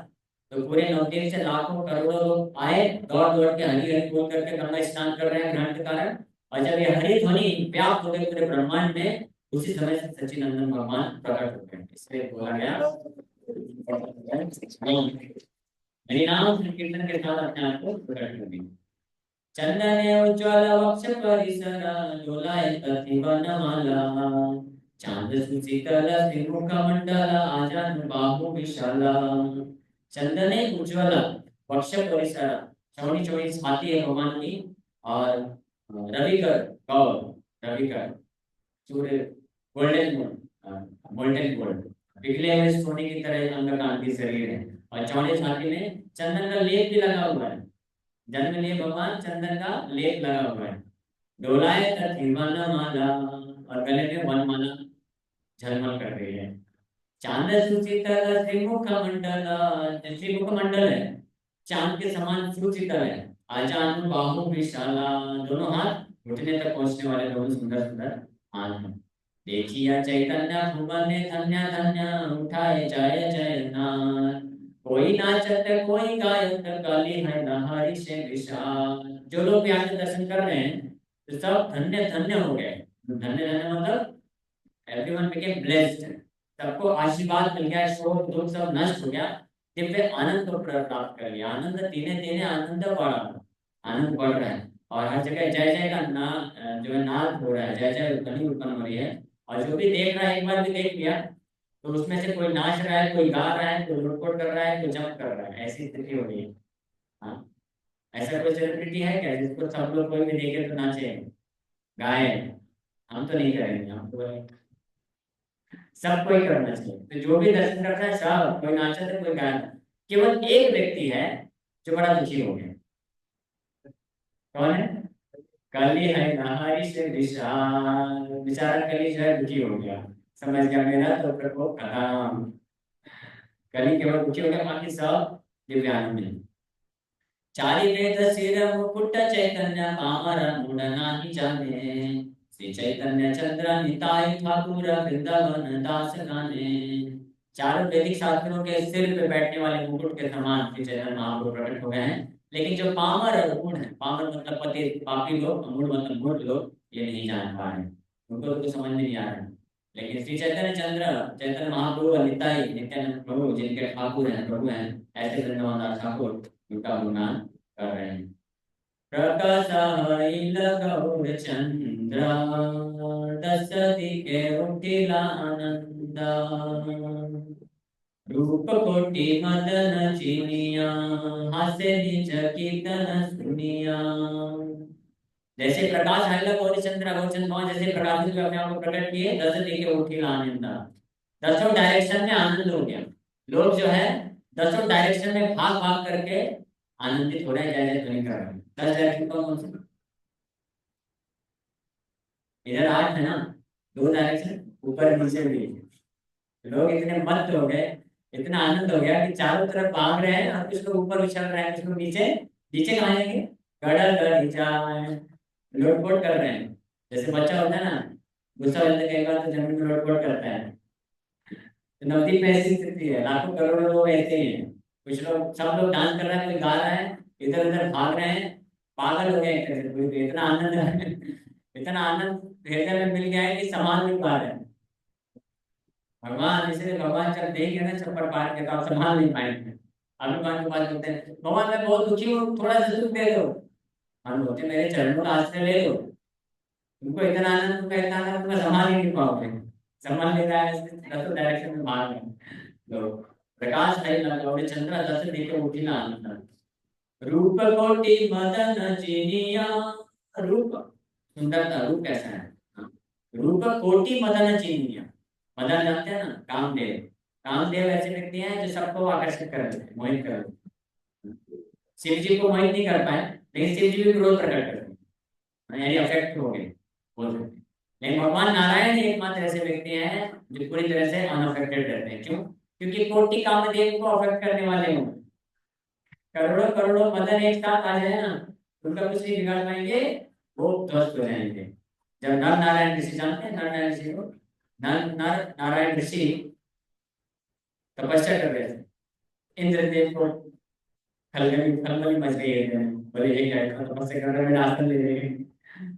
तो पूरे नवद्वीप से लाखों करोड़ों लोग आए, दौड़ दौड़ के हरि हरि बोल करके गंगा स्नान कर रहे हैं ग्रहण के कारण। और जब ये हरि ध्वनि व्याप्त हो गई पूरे ब्रह्मांड में, उसी समय से सच्चिदानंद भगवान प्रकट हो गए। इसलिए बोला गया हरि नाम संकीर्तन के साथ अपने आप को प्रकट कर दिया। चंदने उज्ज्वल वक्ष परिसर, डोलाए तति वनमाला। चांद सुशीतल श्रीमुख मंडल, आजान बाहु विशाला। चंदने उज्ज्वल वक्ष परिसर, चौड़ी चौड़ी छाती है भगवान की, और रवि कर गौर, रवि का सूर्य गोल्डन गोल्डन गोल्ड, पिघले हुए सोने की तरह अंग कांति शरीर है, और चौड़े छाती में चंदन का लेप भी लगा हुआ है। जन्म लिए भगवान चंदन का लेप लगा हुआ है। डोलाए तथी वनमाला, और गले में वनमाला झलमल कर रही है। चांद सुशीतल श्रीमुख मंडल, श्रीमुख मंडल है, चांद के समान सुशीतल है। आजान बाहु विशाला, दोनों हाथ घुटने तक पहुंचने वाले दोनों सुंदर सुंदर हाथ हैं। देखिया चैतन्य भुवन धन्य धन्य, उठाए जय जय नाथ। कोई नाचत कोई गायत, काली है नहारी से विशाल। जो लोग यहाँ से दर्शन कर रहे हैं तो सब धन्य धन्य हो गए। धन्य धन्य मतलब एवरीवन बिकेम ब्लेस्ड, सबको आशीर्वाद मिल गया, शोक दुख सब नष्ट हो गया, दिव्य आनंद को प्राप्त कर लिया। आनंद तीने तीने आनंद बढ़ा, आनंद बढ़ रहा है, और हर जगह जय जय का ना जो है नाद हो रहा है, जय जय ध्वनि उत्पन्न हो रही है। और जो भी देख रहा है, एक बार भी देख लिया तो उसमें से कोई नाच रहा है, कोई गा रहा है, कोई लुटपुट कर रहा है, कोई जंप कर रहा है, ऐसी स्थिति हो रही है। हाँ, ऐसा कोई सेलिब्रिटी है क्या जिसको सब लोग कोई भी देखे तो नाचे गाए? हम तो नहीं करेंगे, हम तो सबको ही करना चाहिए। तो जो भी दर्शन करता है सब, कोई नाचता है कोई गाता है। केवल एक व्यक्ति है जो बड़ा दुखी हो गया। कौन है? कली है नहारी से विशाल, बेचारा कली जो है दुखी हो गया, समझ गया मेरा तो प्रकोप खत्म। कली केवल दुखी हो गया, बाकी सब दिव्यांग में। चारि वेद सिर मुकुट चैतन्य, पामर मूढ़ नाही जाने। श्री चैतन्य चंद्र निताय ठाकुर, वृंदावन दास गाने। चारों वैदिक शास्त्रों के सिर पे बैठने वाले मुकुट के समान श्री चैतन्य महाप्रभु प्रकट हो गए हैं। लेकिन जो पामर और मूढ़ है, पामर मतलब पति पापी लोग, मूढ़ मतलब मूढ़ लोग, ये नहीं जान पा रहे, उनको तो समझ में नहीं आ रहा है। लेकिन श्री चैतन्य चंद्र, चैतन्य महाप्रभु और निताई नित्यानंद प्रभु जिनके ठाकुर हैं, प्रभु हैं, ऐसे वृंदावन दास ठाकुर उनका गुणगान कर रहे हैं। प्रकाशाइल गौरचंद्र, दशरथी के उठिला आनंदा। रूप कोटि मदन चिनिया, हास्य निज कीर्तन सुनिया। जैसे प्रकाश आइला गौरचंद्र, गौरचंद्र भगवान जैसे प्रकाशित हुए अपने आप को प्रकट किए, दशरथी के उठिला आनंदा। दसों डायरेक्शन में आनंद हो गया। लोग जो है दसों डायरेक्शन में भाग भाग करके आनंदित हो रहे हैं, जय जय ध्वनि कर रहे हैं। 10 डायरेक्शन कौन से? इधर 8 है ना, 2 डायरेक्शन ऊपर नीचे भी। लोग इतने मस्त हो गए, इतना आनंद हो गया कि चारों तरफ भाग रहे हैं, और कुछ लोग ऊपर उछल रहे हैं, कुछ लोग नीचे। नीचे कहाँ जाएंगे? गड़ल गड़ी जाए, लोटपोट कर रहे हैं। जैसे बच्चा होता है ना, गुस्सा हो जाता है कई बार तो जमीन में लोटपोट करता है। तो नवदीप में ऐसी स्थिति है, लाखों करोड़ों लोग ऐसे ही हैं। कुछ लोग, सब लोग डांस कर रहे हैं, कोई गा रहा है, इधर उधर भाग रहे हैं, पागल हो गए एक तरह से। कोई तो इतना आनंद है, इतना आनंद हृदय में मिल गया है कि संभाल नहीं पा रहे हैं। भगवान, इसलिए भगवान जब देंगे ना चप्पड़ मार के तो आप संभाल नहीं पाएंगे। अभी भगवान के पास बोलते हैं, भगवान मैं बहुत दुखी हूँ, थोड़ा सा सुख दे दो। हम बोलते मेरे चरणों का आश्रय ले लो। तुमको इतना आनंद, तुमका इतना आनंद, तुम संभाल ही नहीं पाओगे। संभाल नहीं रहा है, दसों डायरेक्शन में भाग रहे हैं लोग। प्रकाश है लगा चंद्र, दस देखे उठी ना आनंद। रूप कोटि मदन चिनिया, रूप सुंदरता, रूप कैसा है? हाँ। रूप कोटि मदन चिनिया, मदन जानते हैं ना, कामदेव। कामदेव ऐसे व्यक्ति हैं जो सबको आकर्षित कर देते हैं, मोहित कर देते हैं। शिव जी को मोहित नहीं कर पाए, लेकिन शिव जी भी क्रोध प्रकट करते हैं, यानी अफेक्ट हो गए बोल सकते हैं। लेकिन भगवान नारायण ही एकमात्र ऐसे व्यक्ति हैं जो पूरी तरह से अनअफेक्टेड रहते हैं। क्यों? क्योंकि कोटि कामदेव को अफेक्ट करने वाले हों। करोड़ों करोड़ों मदन एक साथ आ जाए ना, उनका कुछ नहीं बिगाड़ पाएंगे, वो ध्वस्त हो जाएंगे। जब नर नारायण ऋषि, जानते हैं नर नारायण ऋषि को? नर नर नारायण ऋषि तपस्या कर रहे थे, इंद्रदेव को खलबली खलबली मच गई है, बोले ये क्या है, तपस्या कर रहे हैं, आसन ले रहे हैं।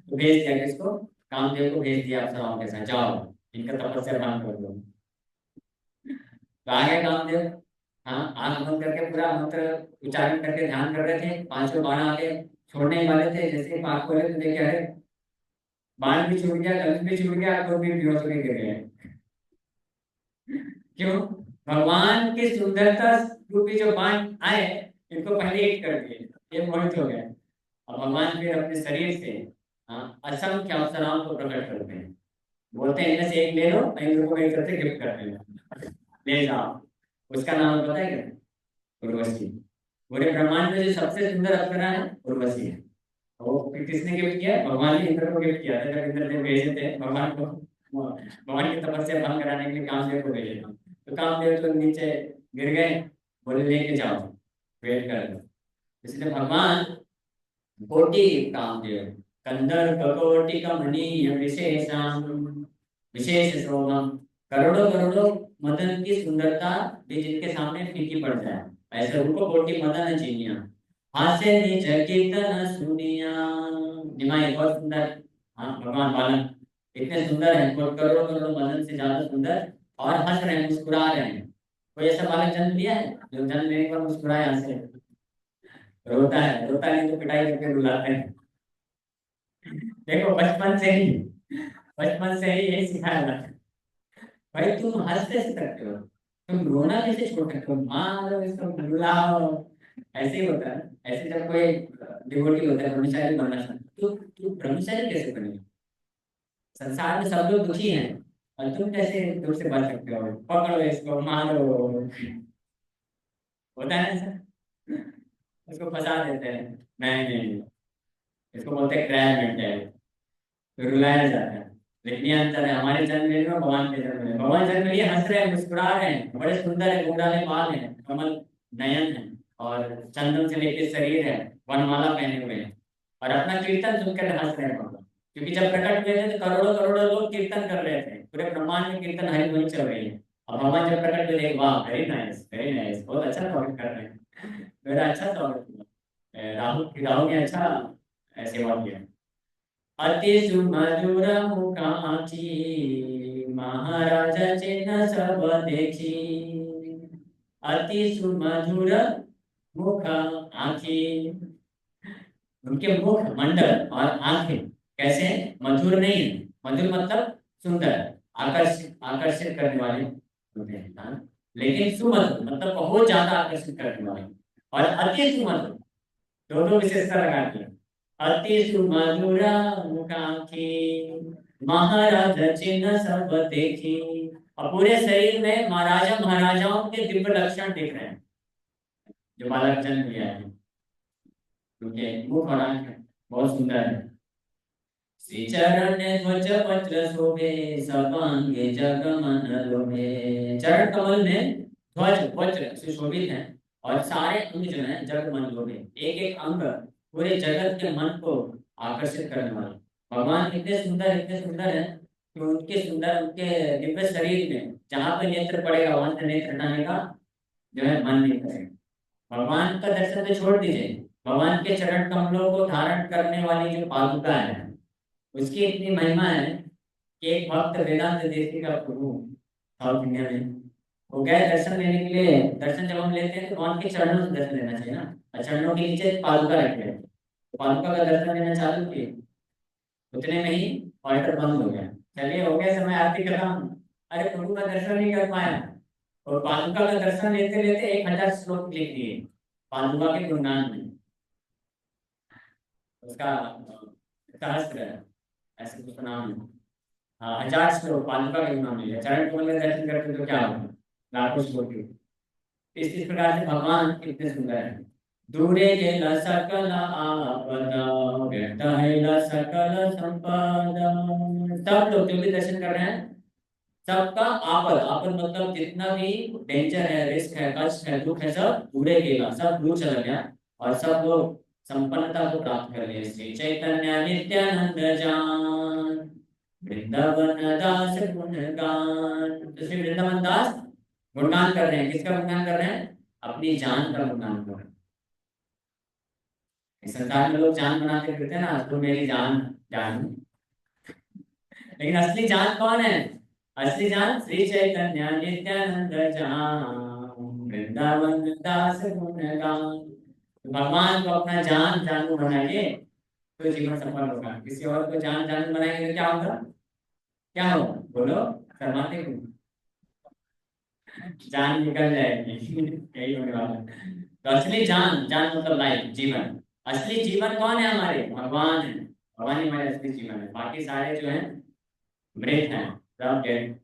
तो भेज दिया किसको? कामदेव को भेज दिया अप्सराओं के साथ, जाओ इनका तपस्या भंग कर दो। तो आ गए कामदेव। हाँ, आंख बंद करके पूरा मंत्र उच्चारण करके ध्यान कर रहे थे, पांचों बाण आके छोड़ने ही वाले थे। जैसे ही आंख खोले तो देखे अरे बाण भी छूट गया, धनुष भी छूट गया, तो भी बेहोश होकर गिर गए। क्यों? भगवान की सुंदरता रूपी जो बाण आए, इनको पहले हिट कर दिए, ये मोहित हो गए। और भगवान फिर अपने शरीर से हाँ, असंख्य अप्सराओं को प्रकट करते हैं। बोलते हैं इनमें से एक ले लो, मैं इन लोगों को एक करके गिफ्ट कर देंगे, ले जाओ। उसका नाम पता है क्या? उर्वशी। पूरे ब्रह्मांड में जो सबसे सुंदर अप्सरा है उर्वशी है। वो फिर किसने गिफ्ट किया? भगवान ने इंद्र को गिफ्ट किया था, जब इंद्र ने भेजे थे भगवान को, भगवान की तपस्या भंग कराने के लिए कामदेव को भेजे था। तो कामदेव तो नीचे गिर गए, बोले लेके जाओ, वेट कर लो। इसलिए भगवान कोटि कामदेव, कंदर ककोटि कमनीय विशेषम, विशेष शोभम, करोड़ों करोड़ों मदन की सुंदरता भी जिनके सामने फीकी पड़ जाए, ऐसे उनको कोटि मदन चीनिया। हास्य निज कीर्तन सुनिया, निमाई बहुत सुंदर। हाँ, भगवान बालक इतने सुंदर हैं, करोड़ों करोड़ों मदन से ज्यादा सुंदर, और हंस रहे हैं, मुस्कुरा रहे हैं। कोई ऐसा बालक जन्म लिया है जो जन्म लेने पर मुस्कुराए, हंसे? रोता है, रोता नहीं तो पिटाई करके रुलाते हैं। देखो बचपन से ही यही सिखाया जाता है, भाई तुम हंस कैसे सकते हो, तुम रोना कैसे छोड़ सकते हो, मारो इसको, रुलाओ। ऐसे ही होता है। ऐसे जब कोई डिवोटी होता है, ब्रह्मचारी बनना चाहता है, तो तू ब्रह्मचारी कैसे बनेगा? संसार में सब लोग दुखी हैं, और तुम कैसे दुख से बच सकते हो, पकड़ो इसको, मारो। होता है ना ऐसा? उसको फंसा देते हैं। नहीं नहीं, इसको बोलते हैं क्रैब मेंटेलिटी, तो रुलाया जाता है। लेकिन ये अंतर है, हमारे जन्म में और भगवान के जन्म में। भगवान जन्म लिए हंस रहे हैं, मुस्कुरा रहे हैं, बड़े सुंदर है, घुंघराले बाल हैं, कमल नयन है, और चंदन से लेके शरीर है, वनमाला पहने हुए हैं, और अपना कीर्तन सुनकर हंस रहे हैं भगवान। क्योंकि जब प्रकट हुए थे तो करोड़ों करोड़ों लोग कीर्तन कर रहे थे, पूरे ब्रह्मांड में कीर्तन हरि ध्वनि चल रही है। और भगवान जब प्रकट हुए थे, वाह वेरी नाइस वेरी नाइस, बहुत अच्छा स्वागत कर रहे हैं, मेरा अच्छा स्वागत हुआ। राहुल राहुल ने अच्छा सेवा किया। अति सुमधुर मुखाची, महाराज चिन्ह सब देखी, अति सुमधुर मुख आखी। उनके मुख मंडल और आंखें कैसे? मधुर नहीं है, मधुर मतलब सुंदर, आकर्षित आकर्षित करने वाले होते हैं, हाँ? लेकिन सुमधुर मतलब बहुत ज्यादा आकर्षित करने वाले, और अति सुमधुर, दो दो विशेषता लगा दी। अति सुमधुर मुखांकी, महाराज चिन्ह सब देखी। और पूरे शरीर में महाराजा महाराजाओं के दिव्य लक्षण दिख रहे हैं, जो बालक जन्म लिया है, क्योंकि मुख और आंख बहुत सुंदर है। श्री चरण ध्वज वज्र शोभे, सर्वांगे जगमन लोभे। चरण कमल में ध्वज वज्र से शोभित है, और सारे अंग जो है जगमन लोभे, एक एक अंग पूरे जगत के मन को आकर्षित करने वाले। भगवान इतने सुंदर है कि उनके दिव्य शरीर में जहाँ पे नेत्र पड़ेगा वहां से नेत्र हटाने का जो है मन नहीं करेगा। भगवान का दर्शन तो छोड़ दीजिए, भगवान के चरण कमलों को धारण करने वाली जो पादुका है, उसकी इतनी महिमा है कि एक भक्त वेदांत देशी का प्रभु साउथ इंडिया में, वो गए दर्शन लेने के लिए। दर्शन जब हम लेते हैं तो भगवान के चरणों से दर्शन लेना चाहिए ना, और चरणों के नीचे पादुका रखे हैं, तो पादुका का दर्शन लेना चालू किए, उतने में ही ऑल्टर बंद हो गया। चलिए हो गया समय, आरती खत्म। अरे प्रभु का दर्शन नहीं कर पाया, और पादुका का दर्शन लेते लेते 1000 श्लोक लिख दिए पादुका के गुणगान में। उसका सहस्त्र है, ऐसे कुछ नाम है। हाँ, 1000 श्लोक पादुका के गुणगान में, चरण कमल का दर्शन करते तो क्या होगा, लाखों श्लोक के। इस प्रकार से भगवान कितने सुंदर है। दूरे गेला सकल आपदा, व्यर्थ है सकल संपदा। सब लोग जो भी दर्शन कर रहे हैं, सबका आपद, आपद मतलब जितना भी डेंजर है, रिस्क है, कष्ट है, दुख है, सब दूरे गेला, सब दूर चला गया, और सब लोग संपन्नता को प्राप्त कर लिए। श्री चैतन्य नित्यानंद जान, वृंदावन दास गुणगान। तो श्री वृंदावन दास गुणगान कर रहे हैं, किसका गुणगान कर रहे हैं? अपनी जान का गुणगान कर रहे हैं। इस संसार में लोग जान बनाते फिरते हैं ना, तो मेरी जान जान, लेकिन असली जान कौन है? असली जान श्री चैतन्य नित्यानंद जान, वृंदावन दास गुणगान। तो भगवान को अपना जान जानू बनाइए, तो जीवन सफल होगा। किसी और को जान जानू बनाएंगे तो क्या होगा? क्या होगा बोलो, शर्माते क्यों? जान निकल जाएगी यही होने वाला है। तो असली जान, जान मतलब लाइफ, जीवन, असली जीवन कौन है? हमारे भगवान है। भवानी हमारे असली जीवन है, बाकी सारे जो हैं मृत हैं, सब डेड।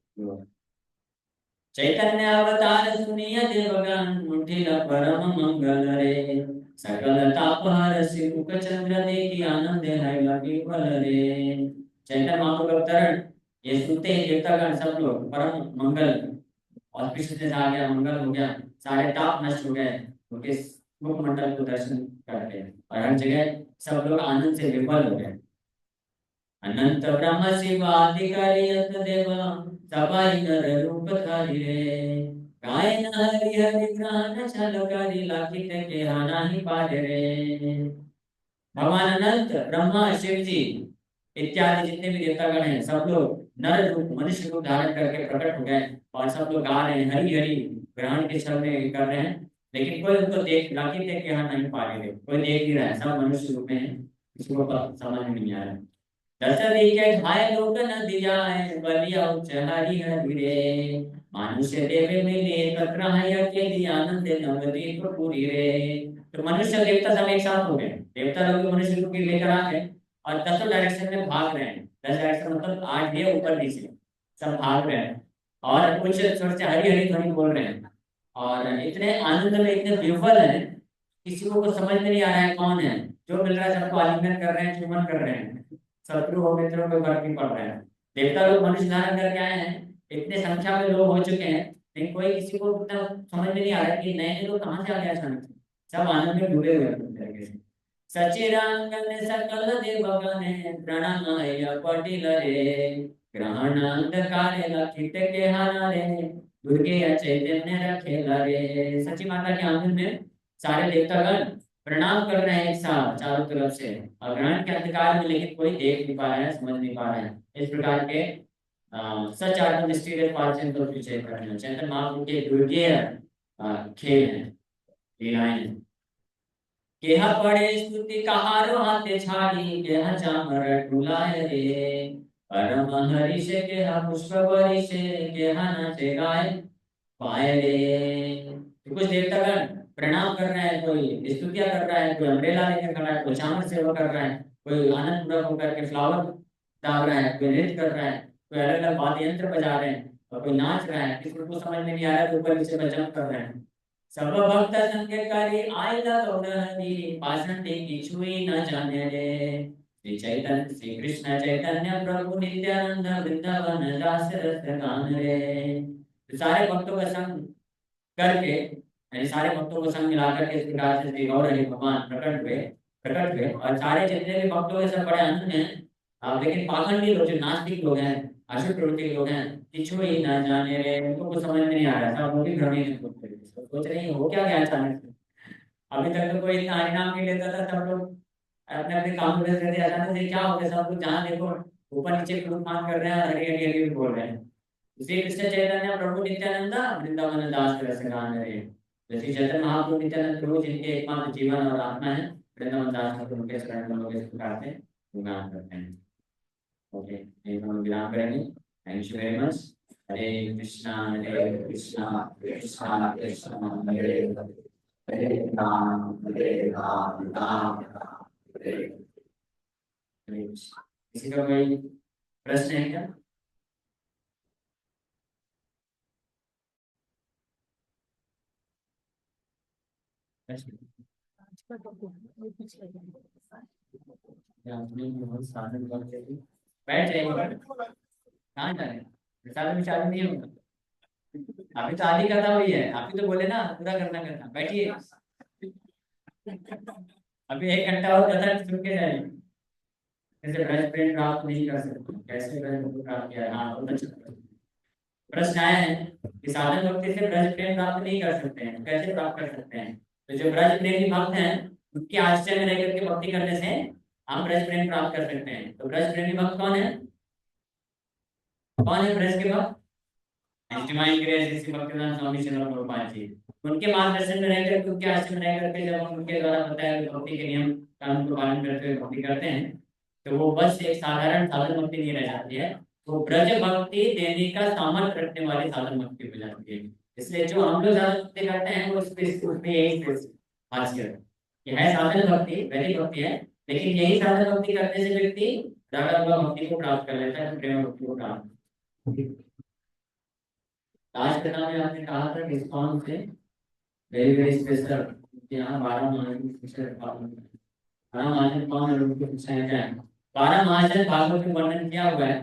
चैतन्य अवतार सुनिय देवगण, मुठिल परम मंगल रे। सकल ताप हरसि मुख चंद्र देखी, आनंद है लगी बल रे। चैतन्य महाप्रभु का अवतरण ये सुनते ही देवतागण सब लोग परम मंगल, ऑस्पिशियसनेस आ गया, मंगल हो गया, सारे ताप नष्ट हो गए, उनके मुखमंडल को दर्शन करते हैं और हर जगह सब लोग आनंद से विफल हो गए। अनंत ब्रह्म शिव आदि कार्य देव, सबाई नर रूप धारी रे। गायन हरि हरि गान छल करी, लाखित के हाना ही पारे रे। भगवान अनंत ब्रह्मा शिव जी इत्यादि जितने भी देवतागण हैं सब लोग नर रूप मनुष्य रूप धारण करके प्रकट हो गए और सब लोग गा रहे हैं, हरि हरि ग्रहण के छल में कर रहे हैं। लेकिन कोई उनको देख, लाखित के यहाँ नहीं पा रहे, कोई देख नहीं रहा है, सब मनुष्य रूप में है, किसी को समझ में नहीं आ रहा है। दशरथी के घाय लोक न दियाए, बलिया उच्च हरि हरि रे। मनुष्य देव मिले एकत्र है, अकेली आनंद नवदीप पुरी रे। तो मनुष्य देवता सब एक साथ हो गए, देवता लोग भी मनुष्य रूप लेकर आ गए और दसों डायरेक्शन में भाग रहे हैं। 10 डायरेक्शन मतलब 8 ये ऊपर नीचे सब भाग रहे हैं और कुछ छोटे से हरी हरी ध्वनि बोल रहे हैं और इतने आनंद में, इतने विह्वल हैं, किसी को कुछ समझ में नहीं आ रहा है कौन है। जो मिल रहा है सबको आलिंगन कर रहे हैं, चुम्बन कर रहे हैं, शत्रु हो मित्रों को फर्क नहीं पड़ रहा है। देवता लोग मनुष्य धारण करके आए हैं, इतने संख्या में लोग हो चुके हैं, लेकिन कोई किसी को इतना समझ में नहीं आ रहा है कि नए नए लोग कहाँ से आ गए अचानक से। सब आनंद में डूबे हुए हैं पूरी तरीके से। सचिरांगन सकल देवगण, प्रणाम पटिल रे। ग्रहण अंधकार लखित के हारा रे, दुर्गे चैतन्य रखे रे। सची माता के आंगन में सारे देवतागण प्रणाम कर रहे हैं एक साथ चारों तरफ से, और ग्रहण के अंधकार में लेकिन कोई देख नहीं पा रहा है, समझ नहीं पा रहा है। इस प्रकार के सच आत्मनिष्ठ पाचन तो पीछे करना चैतन्य महाप्रभु के दुर्गेय खेल हैं, लीलाएं हैं। केहा पड़े स्तुति कहारो हाथे छाड़ी, केहा चामर डुलाए रे। परम हरि से केहा पुष्प बरिसे, केहा नाचे गाए पाए रे। तो कुछ देवतागण प्रणाम कर रहा है, कोई स्तुतियां कर रहा है, कोई अम्ब्रेला लेकर खड़ा है, कोई चामर सेवा कर रहा है, कोई आनंद पूर्वक होकर के फ्लावर दाग रहा है, कोई नृत्य कर रहा है, कोई अलग अलग वाद्य यंत्र बजा रहे हैं और कोई नाच रहा है। किसी को समझ में नहीं आ रहा है, ऊपर नीचे भजन कर रहे हैं। सब भक्त संग करी आयला गौरहरि, पाषाण की छुई न जाने रे। श्री चैतन्य श्री कृष्ण चैतन्य प्रभु नित्यानंद, वृंदावन दास रस गान रे। तो सारे भक्तों का संग करके, यानी सारे भक्तों को संग मिलाकर के इस प्रकार से श्री गौर भगवान प्रकट हुए और सारे जितने भी भक्तों के सब बड़े आनंद हैं। लेकिन पाखंडी लोग, जो नास्तिक लोग हैं, अशुभ प्रवृत्ति के लोग हैं, किछु ही ना जाने रे, उनको कुछ समझ में नहीं आ रहा था, वो भी भ्रमित हैं, सोच रहे हैं हो क्या गया अचानक से। अभी तक तो कोई इतना हरिनाम नहीं लेता था, सब लोग अपने अपने काम में व्यस्त रहते, अचानक से क्या हो गया, सब लोग जहाँ देखो ऊपर नीचे कूदफान कर रहे हैं, हरी हरी हरी बोल रहे हैं। श्री कृष्ण चैतन्य प्रभु नित्यानंद, वृंदावन दास रस गान रे। तो श्री चैतन्य महाप्रभु नित्यानंद प्रभु जिनके एकमात्र जीवन और आत्मा है, वृंदावन दास ठाकुर उनके शरण में लोग इस प्रकार से गुणगान करते हैं। ओके, यहीं हम विराम करेंगे। Thank you very much. Hare Krishna Krishna Krishna Krishna Hare Hare, Hare Ram Ram Ram Hare Hare. किसी का कोई प्रश्न है क्या? बैठ जाइए, कहाँ जा रहे हैं? रिसाल में चालू नहीं होगा, अभी तो आधी कथा हुई है, अभी तो बोले ना पूरा करना बैठिए। अभी 1 घंटा और कथा सुन के जाइए। कैसे ब्रज प्रेम प्राप्त नहीं कर सकते, कैसे ब्रज मुक्ति प्राप्त किया? हाँ, बहुत अच्छा प्रश्न आया है कि साधन भक्ति से ब्रज प्रेम प्राप्त नहीं कर सकते हैं, कैसे प्राप्त कर सकते हैं? तो जो ब्रज प्रेमी भक्त हैं उनके आश्रय में रह करके भक्ति करने से हम ब्रज प्रेम प्राप्त कर सकते हैं। तो ब्रज प्रेमी भक्त कौन है? कौन है ब्रज के भक्त? डिवाइन ग्रेस इसी भक्तिवेदांत स्वामी श्रील प्रभुपाद जी, उनके मार्गदर्शन में रहकर, उनके आश्रम में रह करके जब हम उनके द्वारा बताए हुए भक्ति के नियम कानून को पालन करते हुए भक्ति करते हैं, तो वो बस एक साधारण साधन भक्ति नहीं रह जाती है, वो ब्रज भक्ति देने का सामर्थ्य रखने वाली साधन भक्ति हो जाती है। इसलिए जो हम लोग साधन भक्ति करते हैं वो उसमें यही खासियत है कि है साधन भक्ति, वैदिक भक्ति है, लेकिन यही साधन भक्ति करने से व्यक्ति ज्यादा भक्ति को प्राप्त कर लेता है, प्रेम भक्ति को प्राप्त। लास्ट में आपने कहा था डिस्काउंट से वेरी वेरी स्पेशल, यहाँ 12 महाजन स्पेशल 12 महाजन कौन है, उनकी शिक्षाएं क्या है। 12 महाजन भागवत में वर्णन किया हुआ है,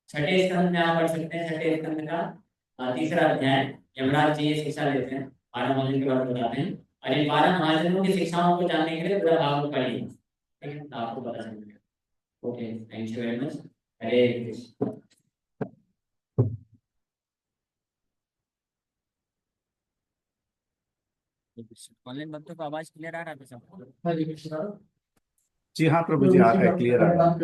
छठे स्कंद में आप पढ़ सकते हैं। छठे स्कंद का तीसरा अध्याय, यमराज जी ये शिक्षा देते हैं, 12 महाजन के बारे में बताते हैं। और इन 12 महाजनों की शिक्षाओं को जानने के लिए पूरा भागवत पढ़िए, ठीक है, आपको पता चलेगा। Okay, thank you very much. Hare Krishna. Online भक्तों को आवाज क्लियर आ रहा था सबको? जी हाँ प्रभु जी, आ रहा है, क्लियर आ रहा है।